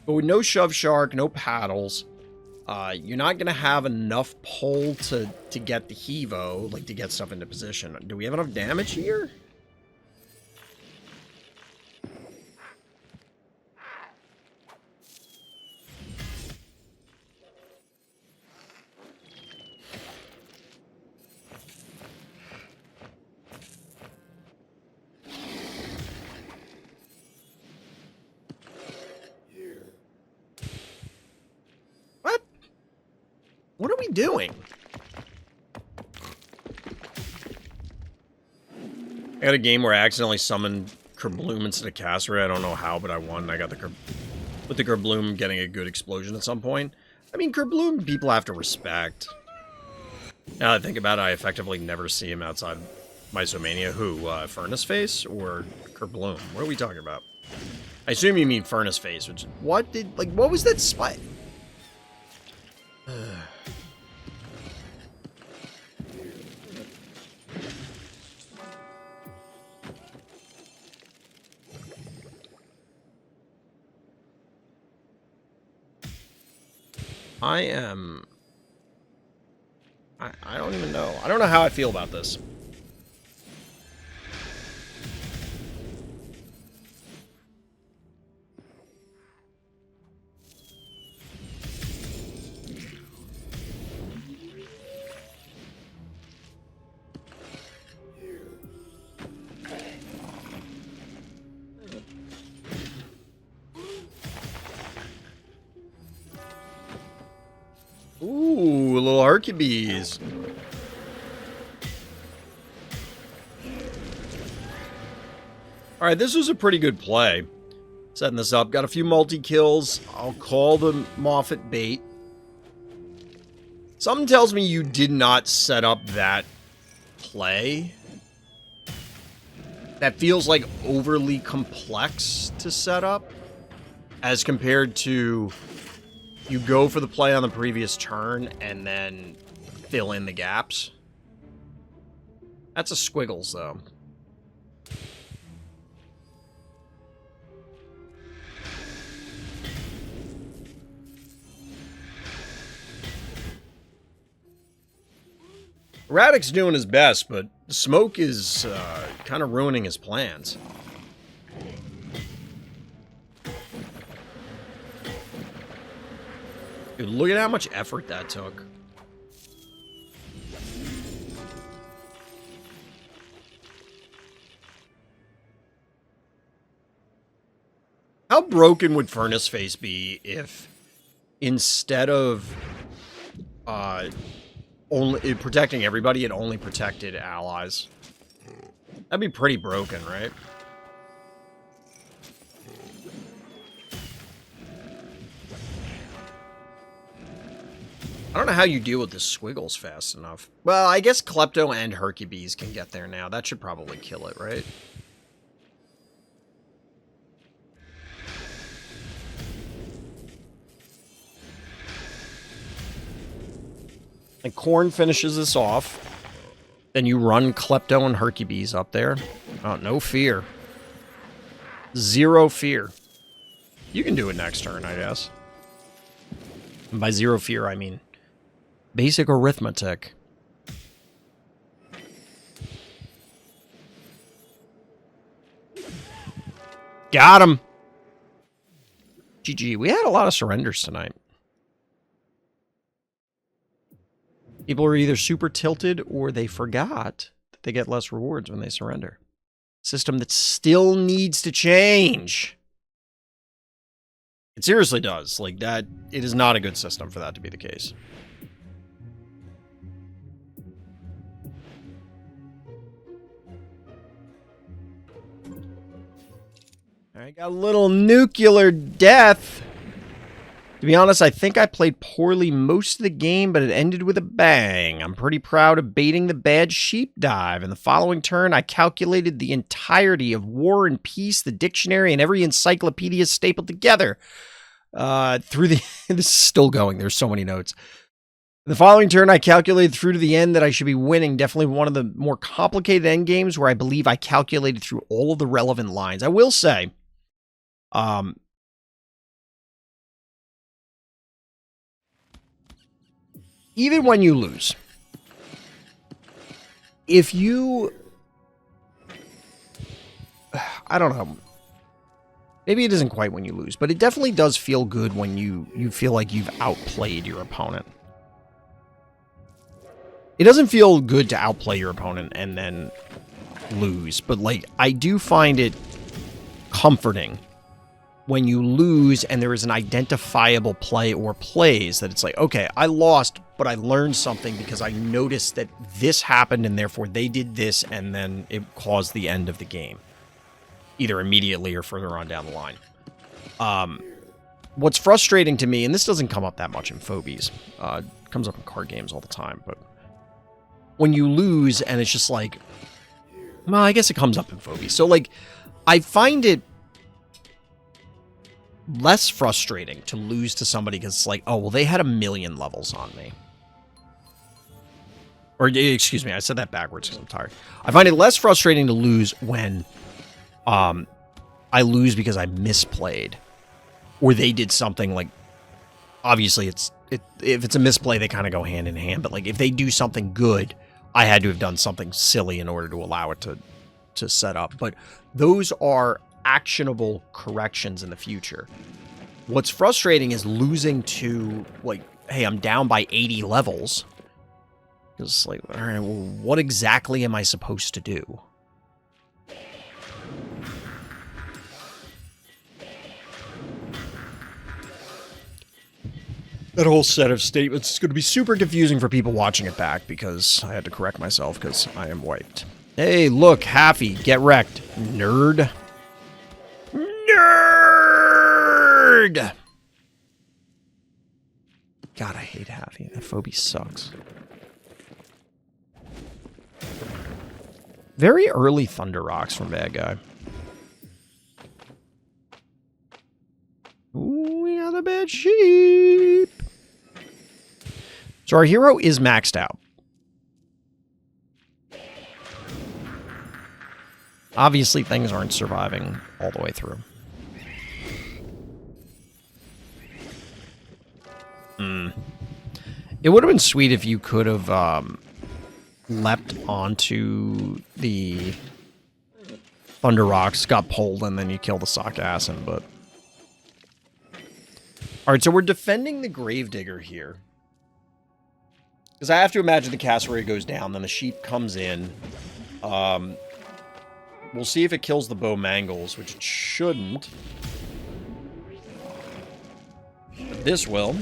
But with no shove shark, no paddles, you're not going to have enough pull to get the Hevo, like to get stuff into position. Do we have enough damage here? What? What are we doing? I got a game where I accidentally summoned Kerbloom instead of Cassray. I don't know how, but I won. I got with the Kerbloom getting a good explosion at some point. I mean, Kerbloom people have to respect. Now that I think about it, I effectively never see him outside Mysomania. Who? Furnace Face or Kerbloom? What are we talking about? I assume you mean Furnace Face, which... what was that spike? I don't even know. I don't know how I feel about this. Ooh, little Hercules. Alright, this was a pretty good play. Setting this up. Got a few multi-kills. I'll call the Moffat bait. Something tells me you did not set up that play. That feels like overly complex to set up. As compared to you go for the play on the previous turn and then fill in the gaps. That's a squiggles, though. Radek's doing his best, but the smoke is kind of ruining his plans. Dude, look at how much effort that took. How broken would Furnace Face be if instead of only protecting everybody, it only protected allies? That'd be pretty broken, right? I don't know how you deal with the squiggles fast enough. Well, I guess Klepto and Hercules can get there now. That should probably kill it, right? And Korn finishes this off. Then you run Klepto and Hercules up there. Oh, no fear. Zero fear. You can do it next turn, I guess. And by zero fear, I mean basic arithmetic. Got him! GG. We had a lot of surrenders tonight. People are either super tilted or they forgot that they get less rewards when they surrender. System that still needs to change. It seriously does. Like that, it is not a good system for that to be the case. I got a little nuclrardeath. To be honest, I think I played poorly most of the game, but it ended with a bang. I'm pretty proud of baiting the bad sheep dive. In the following turn, I calculated the entirety of War and Peace, the dictionary, and every encyclopedia stapled together. Through the... This is still going. There's so many notes. In the following turn, I calculated through to the end that I should be winning. Definitely one of the more complicated end games where I believe I calculated through all of the relevant lines. I will say... even when you lose, if you, I don't know, maybe it isn't quite when you lose, but it definitely does feel good when you feel like you've outplayed your opponent. It doesn't feel good to outplay your opponent and then lose, but like, I do find it comforting when you lose and there is an identifiable play or plays that it's like, okay, I lost, but I learned something because I noticed that this happened and therefore they did this and then it caused the end of the game. Either immediately or further on down the line. What's frustrating to me, and this doesn't come up that much in Phobies, it comes up in card games all the time, but when you lose and it's just like, well, I guess it comes up in Phobies. So like, I find it less frustrating to lose to somebody because it's like, oh, well, they had 1,000,000 levels on me. Or, excuse me, I said that backwards because I'm tired. I find it less frustrating to lose when I lose because I misplayed. Or they did something like, obviously, if it's a misplay, they kind of go hand in hand. But like, if they do something good, I had to have done something silly in order to allow it to set up. But those are actionable corrections in the future. What's frustrating is losing to, like, hey, I'm down by 80 levels. It's like, all right, well, what exactly am I supposed to do? That whole set of statements is going to be super confusing for people watching it back because I had to correct myself because I am wiped. Hey, look, Haffy, get wrecked, nerd. Nerd! God, I hate Haffy. That phobie sucks. Very early Thunder Rocks from Bad Guy. Ooh, we got a bad sheep. So our hero is maxed out. Obviously, things aren't surviving all the way through. It would have been sweet if you could have leapt onto the Thunder Rocks, got pulled, and then you kill the sock assassin, but... Alright, so we're defending the Gravedigger here. Because I have to imagine the cassowary goes down, then the sheep comes in. We'll see if it kills the bow mangles, which it shouldn't. But this will.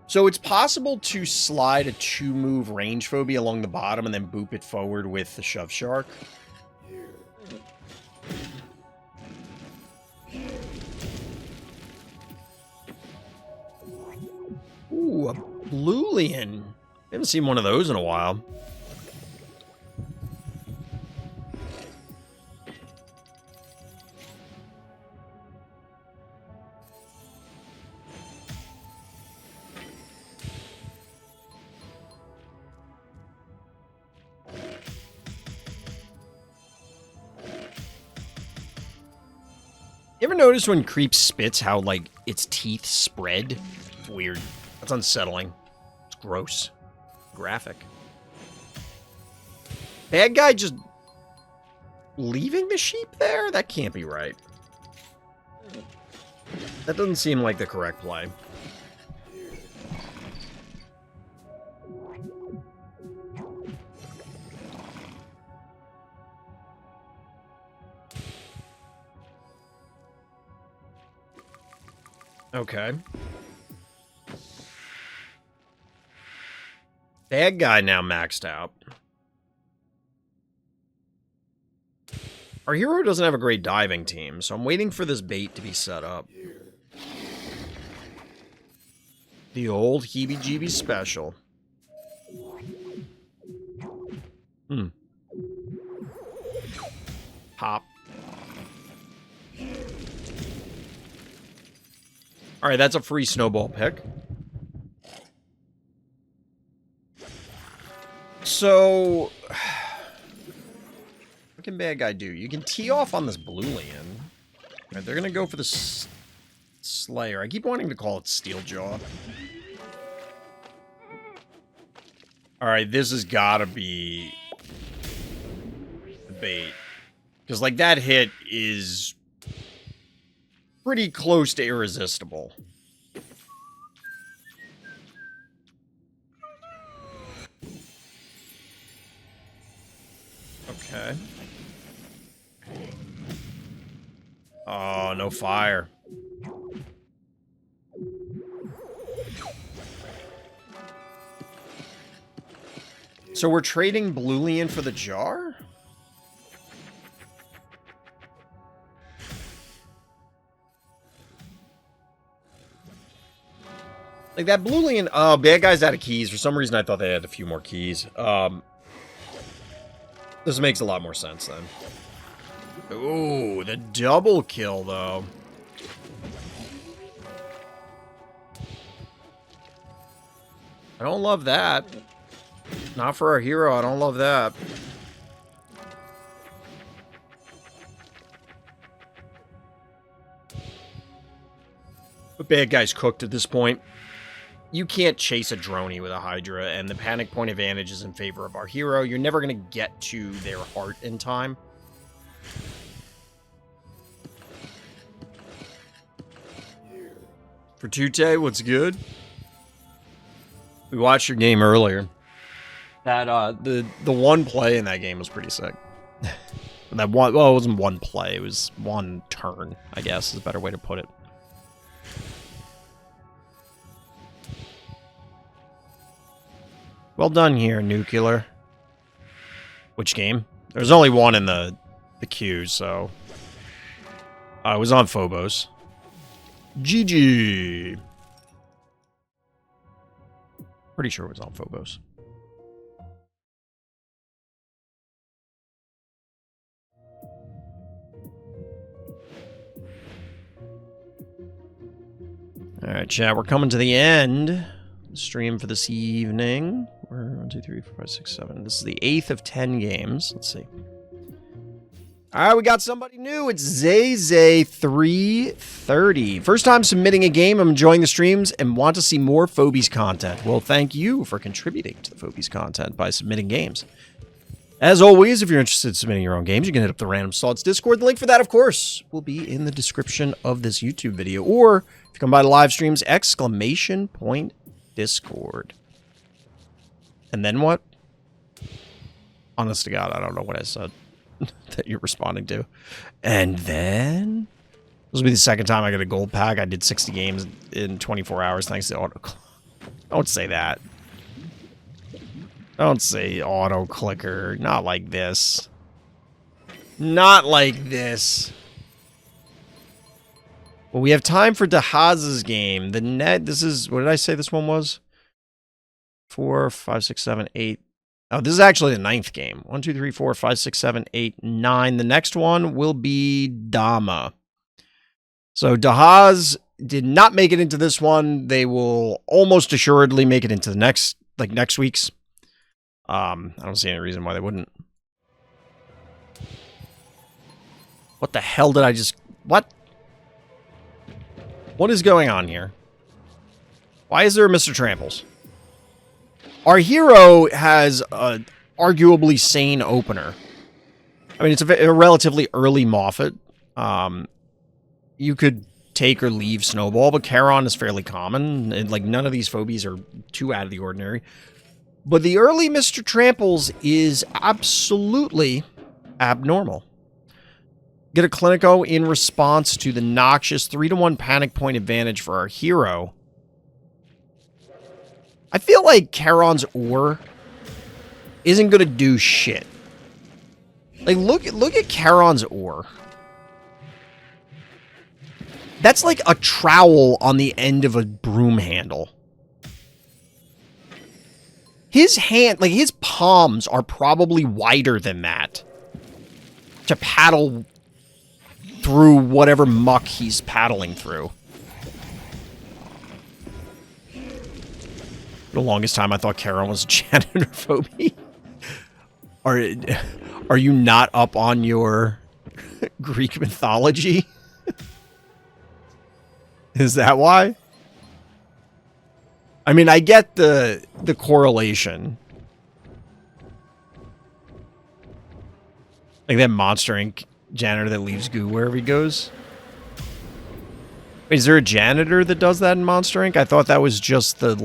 So it's possible to slide a 2-move range phobie along the bottom and then boop it forward with the shove shark. Ooh, a Blulian. Haven't seen one of those in a while. You ever notice when Creep spits how, like, its teeth spread? It's weird. That's unsettling. It's gross. Graphic. Bad guy just leaving the sheep there? That can't be right. That doesn't seem like the correct play. Okay. Bad guy now maxed out. Our hero doesn't have a great diving team, so I'm waiting for this bait to be set up. The old heebie-jeebie special. Pop. Alright, that's a free snowball pick. So, what can bad guy do? You can tee off on this Blulian. Right, they're gonna go for the Slayer. I keep wanting to call it Steeljaw. Alright, this has gotta be the bait. Because, like, that hit is pretty close to irresistible. Okay. Oh, no fire. So we're trading Blulian for the jar? Like, that Blulian... Oh, bad guy's out of keys. For some reason, I thought they had a few more keys. This makes a lot more sense, then. Ooh, the double kill, though. I don't love that. Not for our hero, I don't love that. But bad guy's cooked at this point. You can't chase a droney with a Hydra, and the panic point advantage is in favor of our hero. You're never going to get to their heart in time. Fratute, what's good? We watched your game earlier. That the one play in that game was pretty sick. That one, well, it wasn't one play. It was one turn, I guess, is a better way to put it. Well done here, Nuclear. Which game? There's only one in the queue, so... it was on Phobos. GG! Pretty sure it was on Phobos. Alright, chat, we're coming to the end of the stream for this evening. We're 1, 2, 3, 4, 5, 6, 7. This is the 8th of 10 games. Let's see. Alright, we got somebody new. It's Zay330. First time submitting a game. I'm enjoying the streams and want to see more Phobies content. Well, thank you for contributing to the Phobies content by submitting games. As always, if you're interested in submitting your own games, you can hit up the Random Slots Discord. The link for that, of course, will be in the description of this YouTube video. Or, if you come by the live streams, ! Discord. And then what? Honest to God, I don't know what I said that you're responding to. And then... This will be the second time I got a gold pack. I did 60 games in 24 hours thanks to auto... Don't say that. Don't say auto clicker. Not like this. Not like this. Well, we have time for Dahaz's game. The net, this is, what did I say this one was? 4, 5, 6, 7, 8. Oh, this is actually the 9th game. 1, 2, 3, 4, 5, 6, 7, 8, 9. The next one will be Dama. So Dahaz did not make it into this one. They will almost assuredly make it into the next week's. I don't see any reason why they wouldn't. What the hell did I just... What? What is going on here? Why is there a Mr. Tramples? Our hero has a arguably sane opener. I mean, it's a relatively early Moffat. You could take or leave Snowball, but Charon is fairly common. And, like, none of these phobies are too out of the ordinary. But the early Mr. Tramples is absolutely abnormal. Get a Clinico in response to the noxious 3-to-1 panic point advantage for our hero. I feel like Charon's Ore isn't going to do shit. Like, look at Charon's Ore. That's like a trowel on the end of a broom handle. His hand, like, his palms are probably wider than that to paddle through whatever muck he's paddling through. For the longest time, I thought Charon was a janitor phobia. Are you not up on your Greek mythology? Is that why? I mean, I get the correlation. Like that Monster Inc. janitor that leaves goo wherever he goes. Wait, is there a janitor that does that in Monster Inc.? I thought that was just the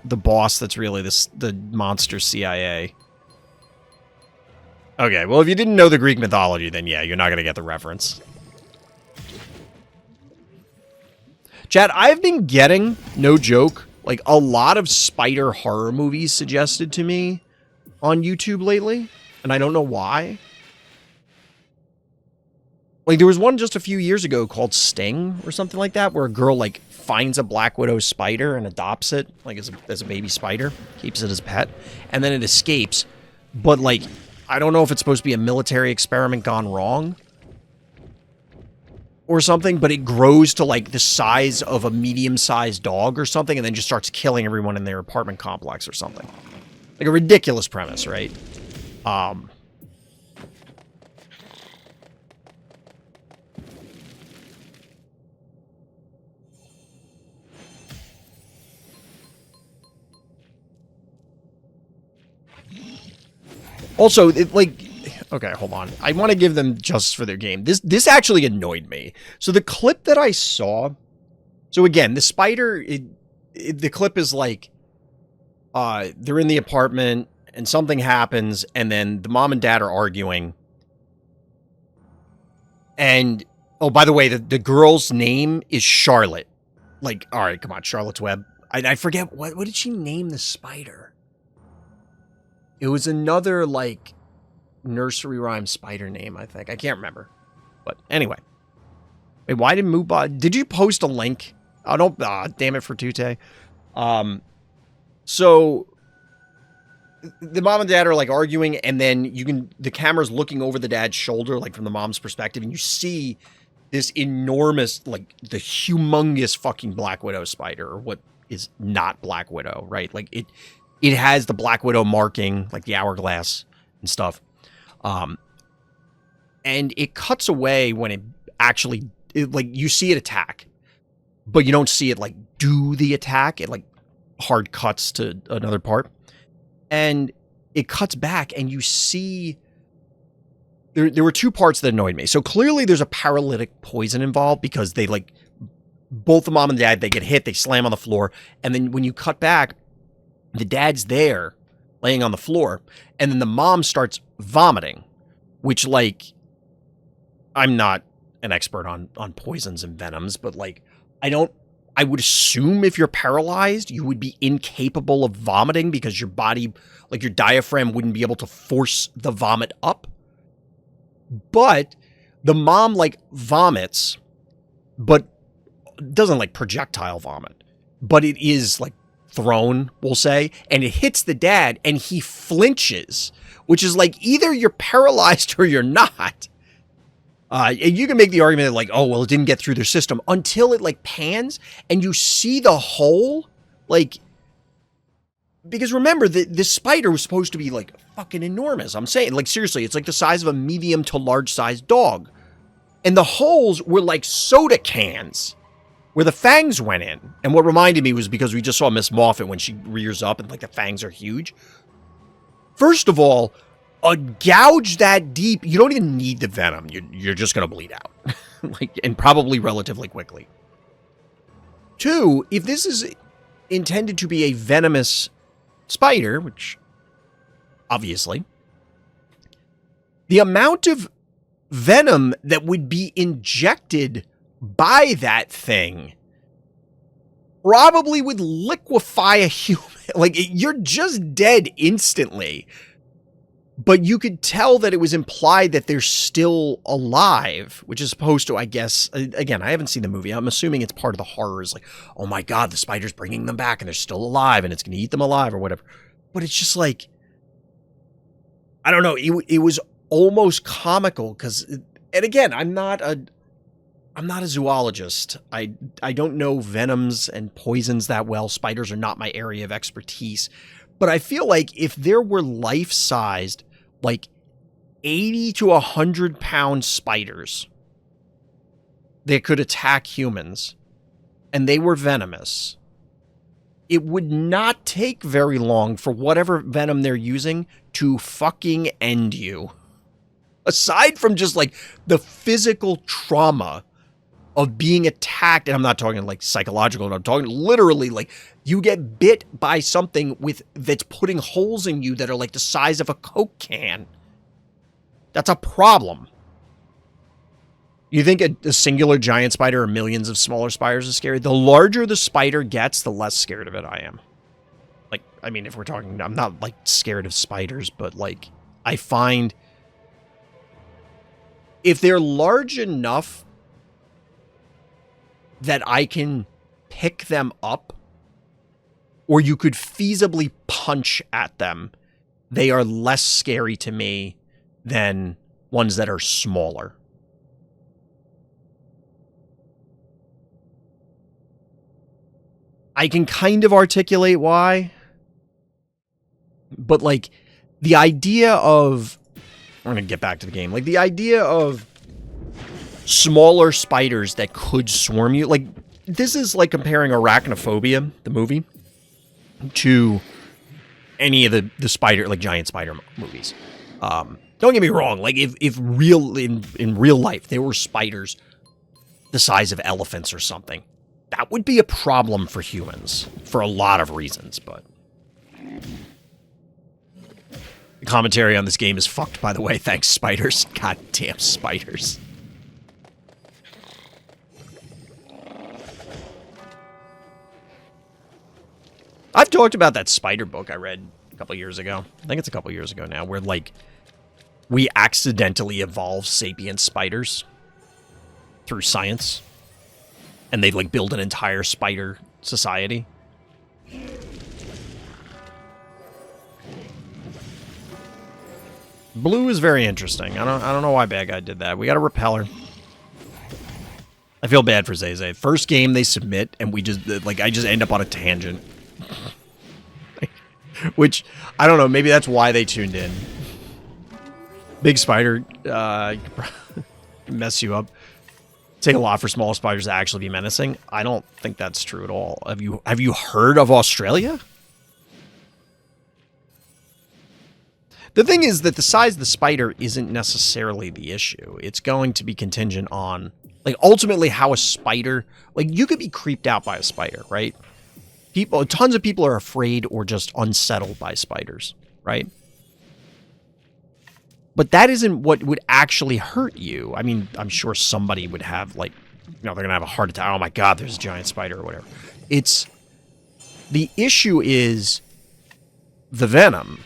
boss that's really the monster CIA. Okay, well, if you didn't know the Greek mythology, then yeah, you're not going to get the reference. Chat, I've been getting, no joke, like a lot of spider horror movies suggested to me on YouTube lately, and I don't know why. Like, there was one just a few years ago called Sting or something like that, where a girl, like, finds a Black Widow spider and adopts it, like, as a baby spider, keeps it as a pet, and then it escapes. But, like, I don't know if it's supposed to be a military experiment gone wrong or something, but it grows to, like, the size of a medium-sized dog or something, and then just starts killing everyone in their apartment complex or something. Like, a ridiculous premise, right? Also, okay, hold on. I want to give them justice for their game. This actually annoyed me. So the clip that I saw... So again, the spider... the clip is like... they're in the apartment, and something happens, and then the mom and dad are arguing. And, oh, by the way, the girl's name is Charlotte. Like, all right, come on, Charlotte's Web. I forget, what did she name the spider? It was another, like, nursery rhyme spider name, I think. I can't remember. But anyway. Wait, why did Moobot... Did you post a link? Oh, don't... damn it, fratute. So... The mom and dad are, like, arguing, and then the camera's looking over the dad's shoulder, like, from the mom's perspective, and you see this enormous, like, the humongous fucking Black Widow spider, or what is not Black Widow, right? Like, it has the Black Widow marking, like, the hourglass and stuff. And it cuts away when it actually, like, you see it attack, but you don't see it, like, do the attack. It, like, hard cuts to another part. And it cuts back, and you see... There were two parts that annoyed me. So clearly there's a paralytic poison involved, because they, like... Both the mom and dad, they get hit, they slam on the floor, and then when you cut back, the dad's there, laying on the floor, and then the mom starts vomiting, which, like... I'm not an expert on poisons and venoms, but, like, I would assume if you're paralyzed, you would be incapable of vomiting because your body, like your diaphragm, wouldn't be able to force the vomit up. But the mom, like, vomits, but doesn't, like, projectile vomit. But it is, like, thrown, we'll say, and it hits the dad, and he flinches, which is, like, either you're paralyzed or you're not. And you can make the argument that, like, oh, well, it didn't get through their system until it, like, pans and you see the hole, like, because remember, this spider was supposed to be, like, fucking enormous. I'm saying, like, seriously, it's like the size of a medium to large sized dog. And the holes were like soda cans where the fangs went in. And what reminded me was because we just saw Miss Moffat when she rears up and, like, the fangs are huge. First of all, a gouge that deep, you don't even need the venom. You're just going to bleed out. Like, and probably relatively quickly. Two, if this is intended to be a venomous spider, which obviously, the amount of venom that would be injected by that thing probably would liquefy a human. Like, you're just dead instantly. But you could tell that it was implied that they're still alive, which is supposed to, I guess, again, I haven't seen the movie. I'm assuming it's part of the horrors. Like, oh my God, the spider's bringing them back and they're still alive and it's going to eat them alive or whatever. But it's just like, I don't know. It was almost comical because, and again, I'm not a zoologist. I don't know venoms and poisons that well. Spiders are not my area of expertise. But I feel like if there were life-sized, like 80 to 100 pound spiders that could attack humans and they were venomous, it would not take very long for whatever venom they're using to fucking end you. Aside from just, like, the physical trauma of being attacked, and I'm not talking, like, psychological, I'm talking literally, like, you get bit by something that's putting holes in you that are, like, the size of a Coke can. That's a problem. You think a singular giant spider or millions of smaller spiders is scary? The larger the spider gets, the less scared of it I am. Like, I mean, if we're talking, I'm not, like, scared of spiders, but, like, I find if they're large enough that I can pick them up, or you could feasibly punch at them, they are less scary to me than ones that are smaller. I can kind of articulate why, but, like, the idea of, we're going to get back to the game, like, the idea of smaller spiders that could swarm you, like, this is like comparing Arachnophobia, the movie, to any of the spider, like, giant spider movies. Don't get me wrong, like, if in real life there were spiders the size of elephants or something, that would be a problem for humans for a lot of reasons, but the commentary on this game is fucked, by the way. Thanks, spiders. Goddamn spiders. I've talked about that spider book I read a couple years ago. I think it's a couple years ago now, where, like, we accidentally evolve sapient spiders through science. And they've, like, built an entire spider society. Blue is very interesting. I don't know why Bad Guy did that. We got a repeller. I feel bad for Zay Zay. First game they submit, and we just, like, I just end up on a tangent. Which, I don't know, maybe that's why they tuned in. Big spider, mess you up. Take a lot for small spiders to actually be menacing. I don't think that's true at all. Have you heard of Australia? The thing is that the size of the spider isn't necessarily the issue. It's going to be contingent on, like, ultimately how a spider, like, you could be creeped out by a spider, right? Tons of people are afraid or just unsettled by spiders, right? But that isn't what would actually hurt you. I mean, I'm sure somebody would have, like, you know, they're going to have a heart attack. Oh my God, there's a giant spider or whatever. The issue is the venom.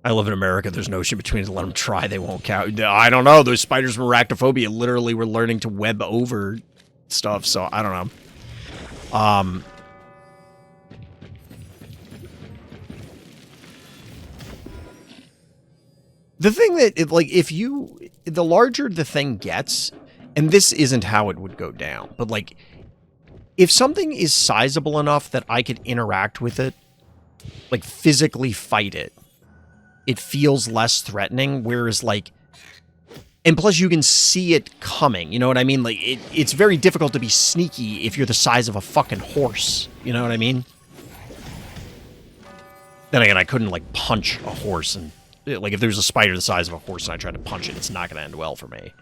I live in America. There's no ocean between us. Let them try. They won't count. I don't know. Those spiders from arachnophobia literally were learning to web over stuff, so I don't know. The thing that, the larger the thing gets, and this isn't how it would go down, but, like, if something is sizable enough that I could interact with it, like, physically fight it, it feels less threatening, whereas, like, and plus you can see it coming, you know what I mean? Like, it's very difficult to be sneaky if you're the size of a fucking horse, you know what I mean? Then again, I couldn't, like, punch a horse, and, like, if there's a spider the size of a horse and I try to punch it, it's not going to end well for me.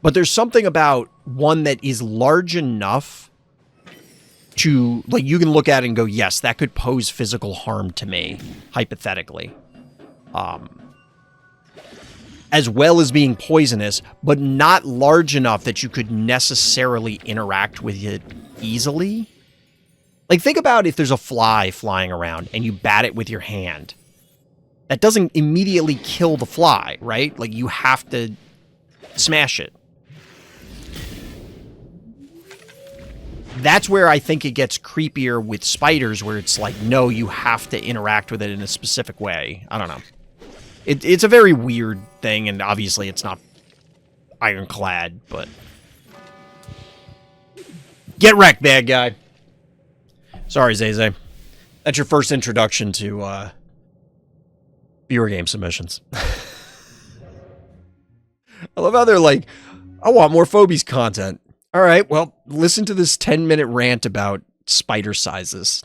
But there's something about one that is large enough to, like, you can look at it and go, yes, that could pose physical harm to me, hypothetically. As well as being poisonous, but not large enough that you could necessarily interact with it easily. Like, think about if there's a fly flying around and you bat it with your hand. That doesn't immediately kill the fly, right? Like, you have to smash it. That's where I think it gets creepier with spiders, where it's like, no, you have to interact with it in a specific way. I don't know. It's a very weird thing, and obviously it's not ironclad, but... Get wrecked, bad guy. Sorry, Zay Zay. That's your first introduction to viewer game submissions. I love how they're like, I want more Phobies content. All right, well, listen to this 10-minute rant about spider sizes.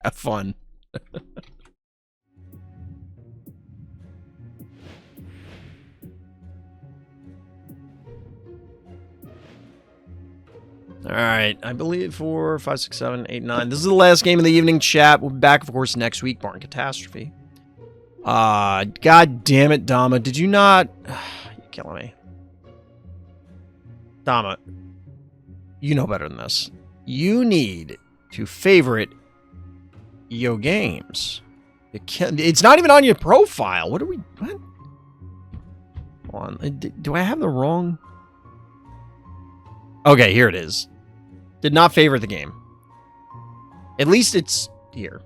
Have fun. All right, I believe 4, 5, 6, 7, 8, 9. This is the last game of the evening, chat. We'll be back, of course, next week. Barn Catastrophe. God damn it, Dama. Did you not... You're killing me. Dama, you know better than this. You need to favorite your games. It's not even on your profile. What are we... What? Hold on. Do I have the wrong... Okay, here it is. Did not favorite the game. At least it's here.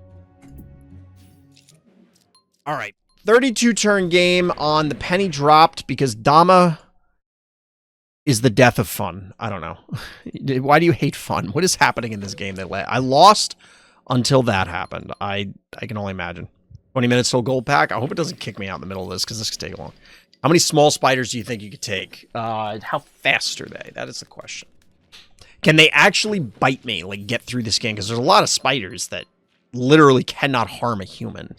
All right. 32-turn game on the penny dropped because Dama is the death of fun. I don't know. Why do you hate fun? What is happening in this game that I lost until that happened? I can only imagine. 20 minutes till gold pack. I hope it doesn't kick me out in the middle of this because this could take long. How many small spiders do you think you could take? How fast are they? That is the question. Can they actually bite me, like get through this game? Because there's a lot of spiders that literally cannot harm a human.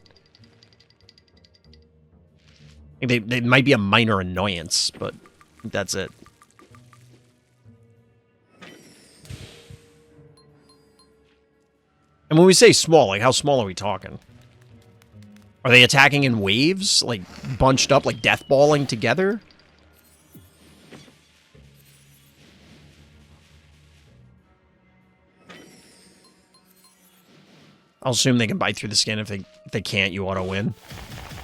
They might be a minor annoyance, but that's it. And when we say small, like how small are we talking? Are they attacking in waves? Like bunched up, like death balling together? I'll assume they can bite through the skin. If they can't, you ought to win.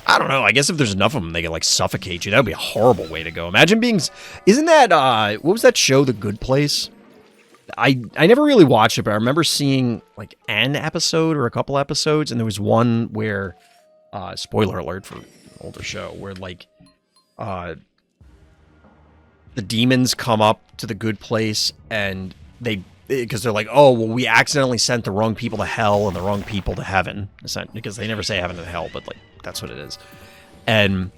I don't know. I guess if there's enough of them, they can, like, suffocate you. That would be a horrible way to go. Imagine being... Isn't that, what was that show, The Good Place? I never really watched it, but I remember seeing, like, an episode or a couple episodes, and there was one where, spoiler alert for an older show, where, like, the demons come up to the good place, and because they're like, oh, well, we accidentally sent the wrong people to hell and the wrong people to heaven, because they never say heaven and hell, but, like, that's what it is. And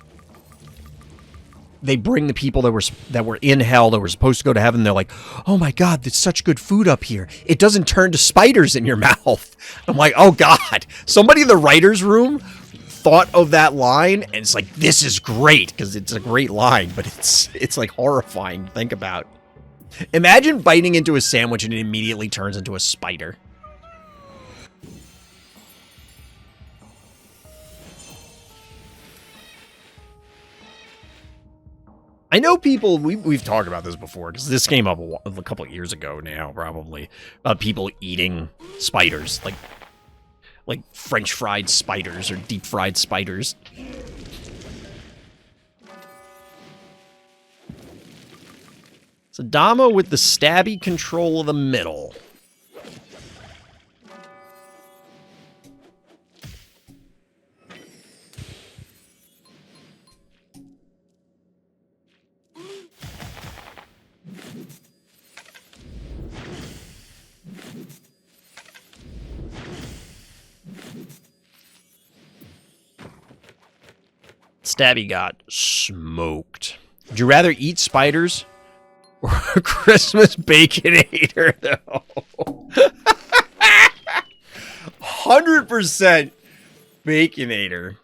they bring the people that were in hell, that were supposed to go to heaven. They're like, oh my God, there's such good food up here. It doesn't turn to spiders in your mouth. I'm like, oh God. Somebody in the writer's room thought of that line, and it's like, this is great, because it's a great line, but it's like horrifying to think about. Imagine biting into a sandwich and it immediately turns into a spider. I know people, we've talked about this before, because this came up a couple of years ago now, probably, about people eating spiders, like French fried spiders or deep fried spiders. So Dama with the stabby control of the middle. Stabby got smoked. Would you rather eat spiders or a Christmas Baconator, though? 100% Baconator.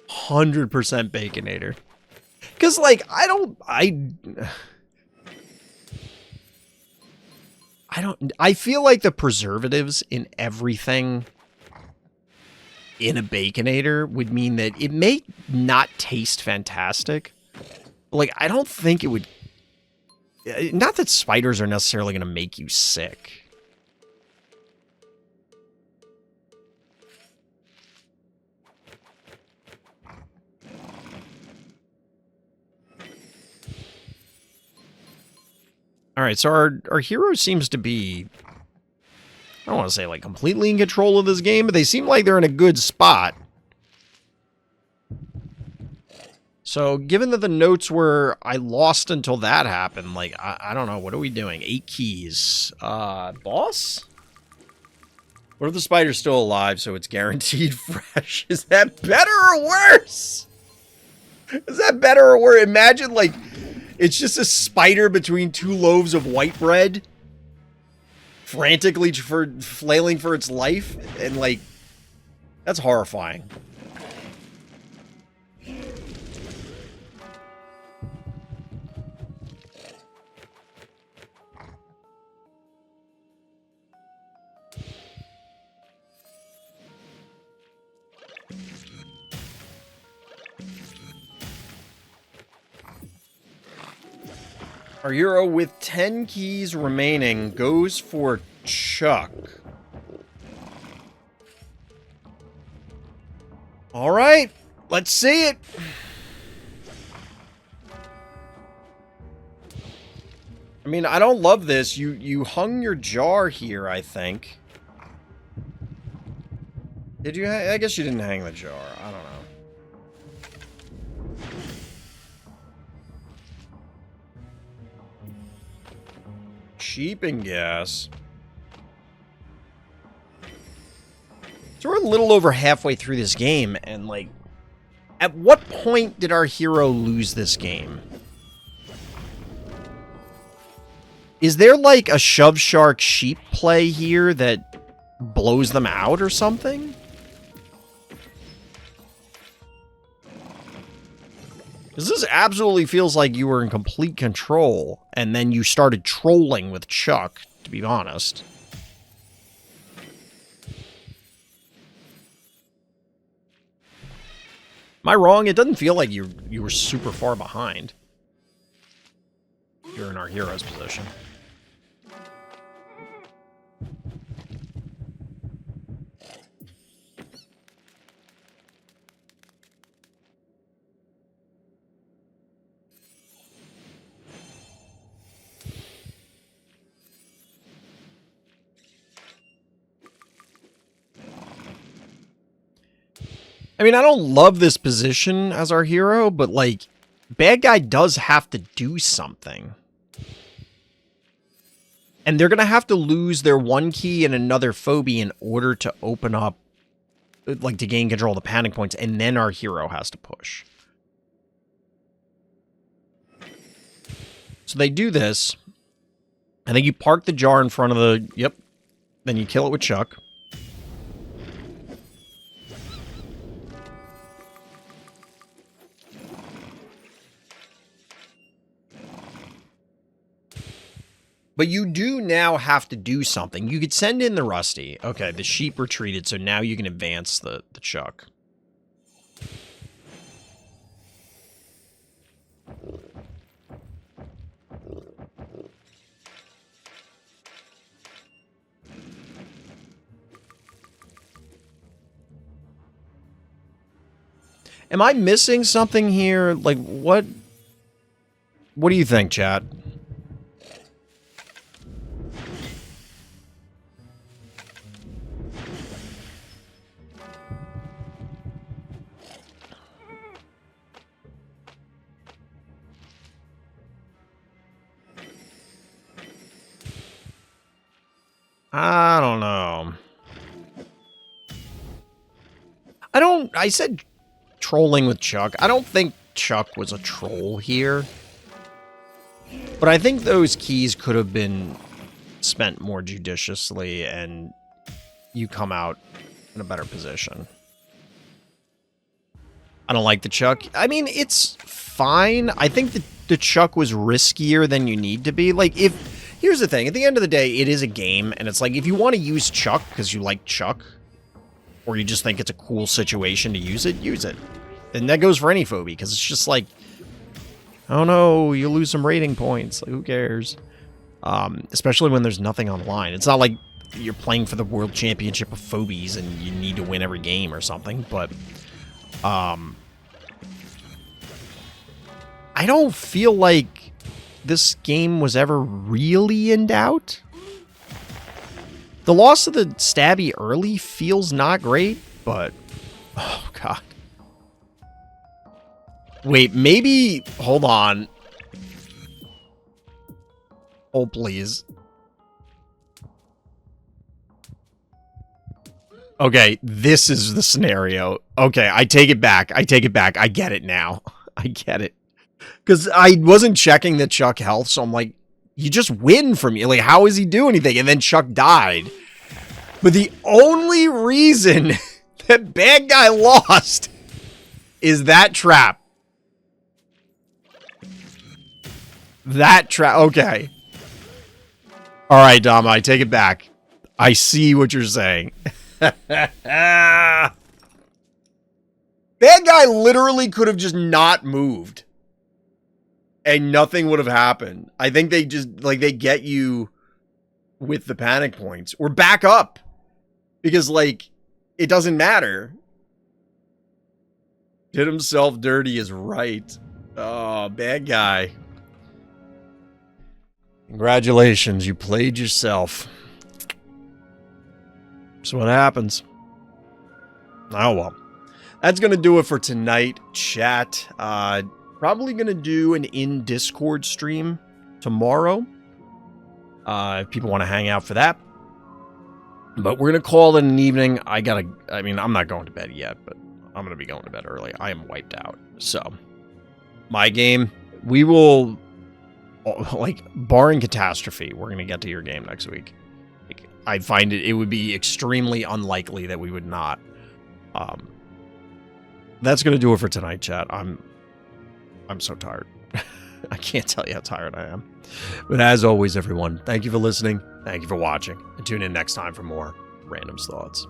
100% Baconator. Because, like, I feel like the preservatives in everything in a Baconator would mean that it may not taste fantastic. Like, I don't think it would... Not that spiders are necessarily going to make you sick. Alright, so our hero seems to be... I don't want to say, like, completely in control of this game, but they seem like they're in a good spot. So, given that the notes were, I lost until that happened, like, I don't know, what are we doing? 8 keys. Boss? What if the spider's still alive, so it's guaranteed fresh? Is that better or worse? Is that better or worse? Imagine, like, it's just a spider between 2 loaves of white bread, frantically flailing for its life, and, like, that's horrifying. Our hero with 10 keys remaining goes for Chuck. All right, let's see it. I mean, I don't love this. You hung your jar here, I think. Did you? I guess you didn't hang the jar. I don't know. Sheep and gas. So we're a little over halfway through this game, and, like, at what point did our hero lose this game? Is there, like, a shove shark sheep play here that blows them out or something? Because this absolutely feels like you were in complete control, and then you started trolling with Chuck, to be honest. Am I wrong? It doesn't feel like you were super far behind. You're in our hero's position. I mean, I don't love this position as our hero, but, like, bad guy does have to do something. And they're going to have to lose their one key and another phobie in order to open up, like, to gain control of the panic points, and then our hero has to push. So they do this. I think you park the jar in front of the... Yep. Then you kill it with Chuck. But you do now have to do something. You could send in the Rusty. Okay, the sheep retreated, so now you can advance the Chuck. Am I missing something here? Like, what do you think, chat? I don't know. I said trolling with Chuck. I don't think Chuck was a troll here. But I think those keys could have been spent more judiciously and you come out in a better position. I don't like the Chuck. I mean, it's fine. I think the Chuck was riskier than you need to be. Like, here's the thing. At the end of the day, it is a game, and it's like, if you want to use Chuck because you like Chuck, or you just think it's a cool situation to use it, use it. And that goes for any phobie, because it's just like, oh no, you'll lose some rating points. Like, who cares? Especially when there's nothing on the line. It's not like you're playing for the World Championship of Phobies and you need to win every game or something, but... I don't feel like this game was ever really in doubt. The loss of the stabby early feels not great, but... Oh, God. Wait, maybe... Hold on. Oh, please. Okay, this is the scenario. Okay, I take it back. I take it back. I get it now. I get it. Because I wasn't checking the Chuck health, so I'm like, you just win from you. Like, how does he do anything? And then Chuck died. But the only reason that bad guy lost is that trap. That trap. Okay. All right, Dama, I take it back. I see what you're saying. Bad guy literally could have just not moved. And nothing would have happened. I think they just, like, they get you with the panic points. Or back up. Because, like, it doesn't matter. Did himself dirty is right. Oh, bad guy. Congratulations, you played yourself. That's what happens. Oh, well. That's going to do it for tonight, chat. Probably going to do an in-Discord stream tomorrow. If people want to hang out for that. But we're going to call it an evening. I mean, I'm not going to bed yet, but I'm going to be going to bed early. I am wiped out. So, my game, we will, like, barring catastrophe, we're going to get to your game next week. Like, I find it would be extremely unlikely that we would not. That's going to do it for tonight, chat. I'm so tired. I can't tell you how tired I am. But as always, everyone, thank you for listening. Thank you for watching. And tune in next time for more Random's Thoughts.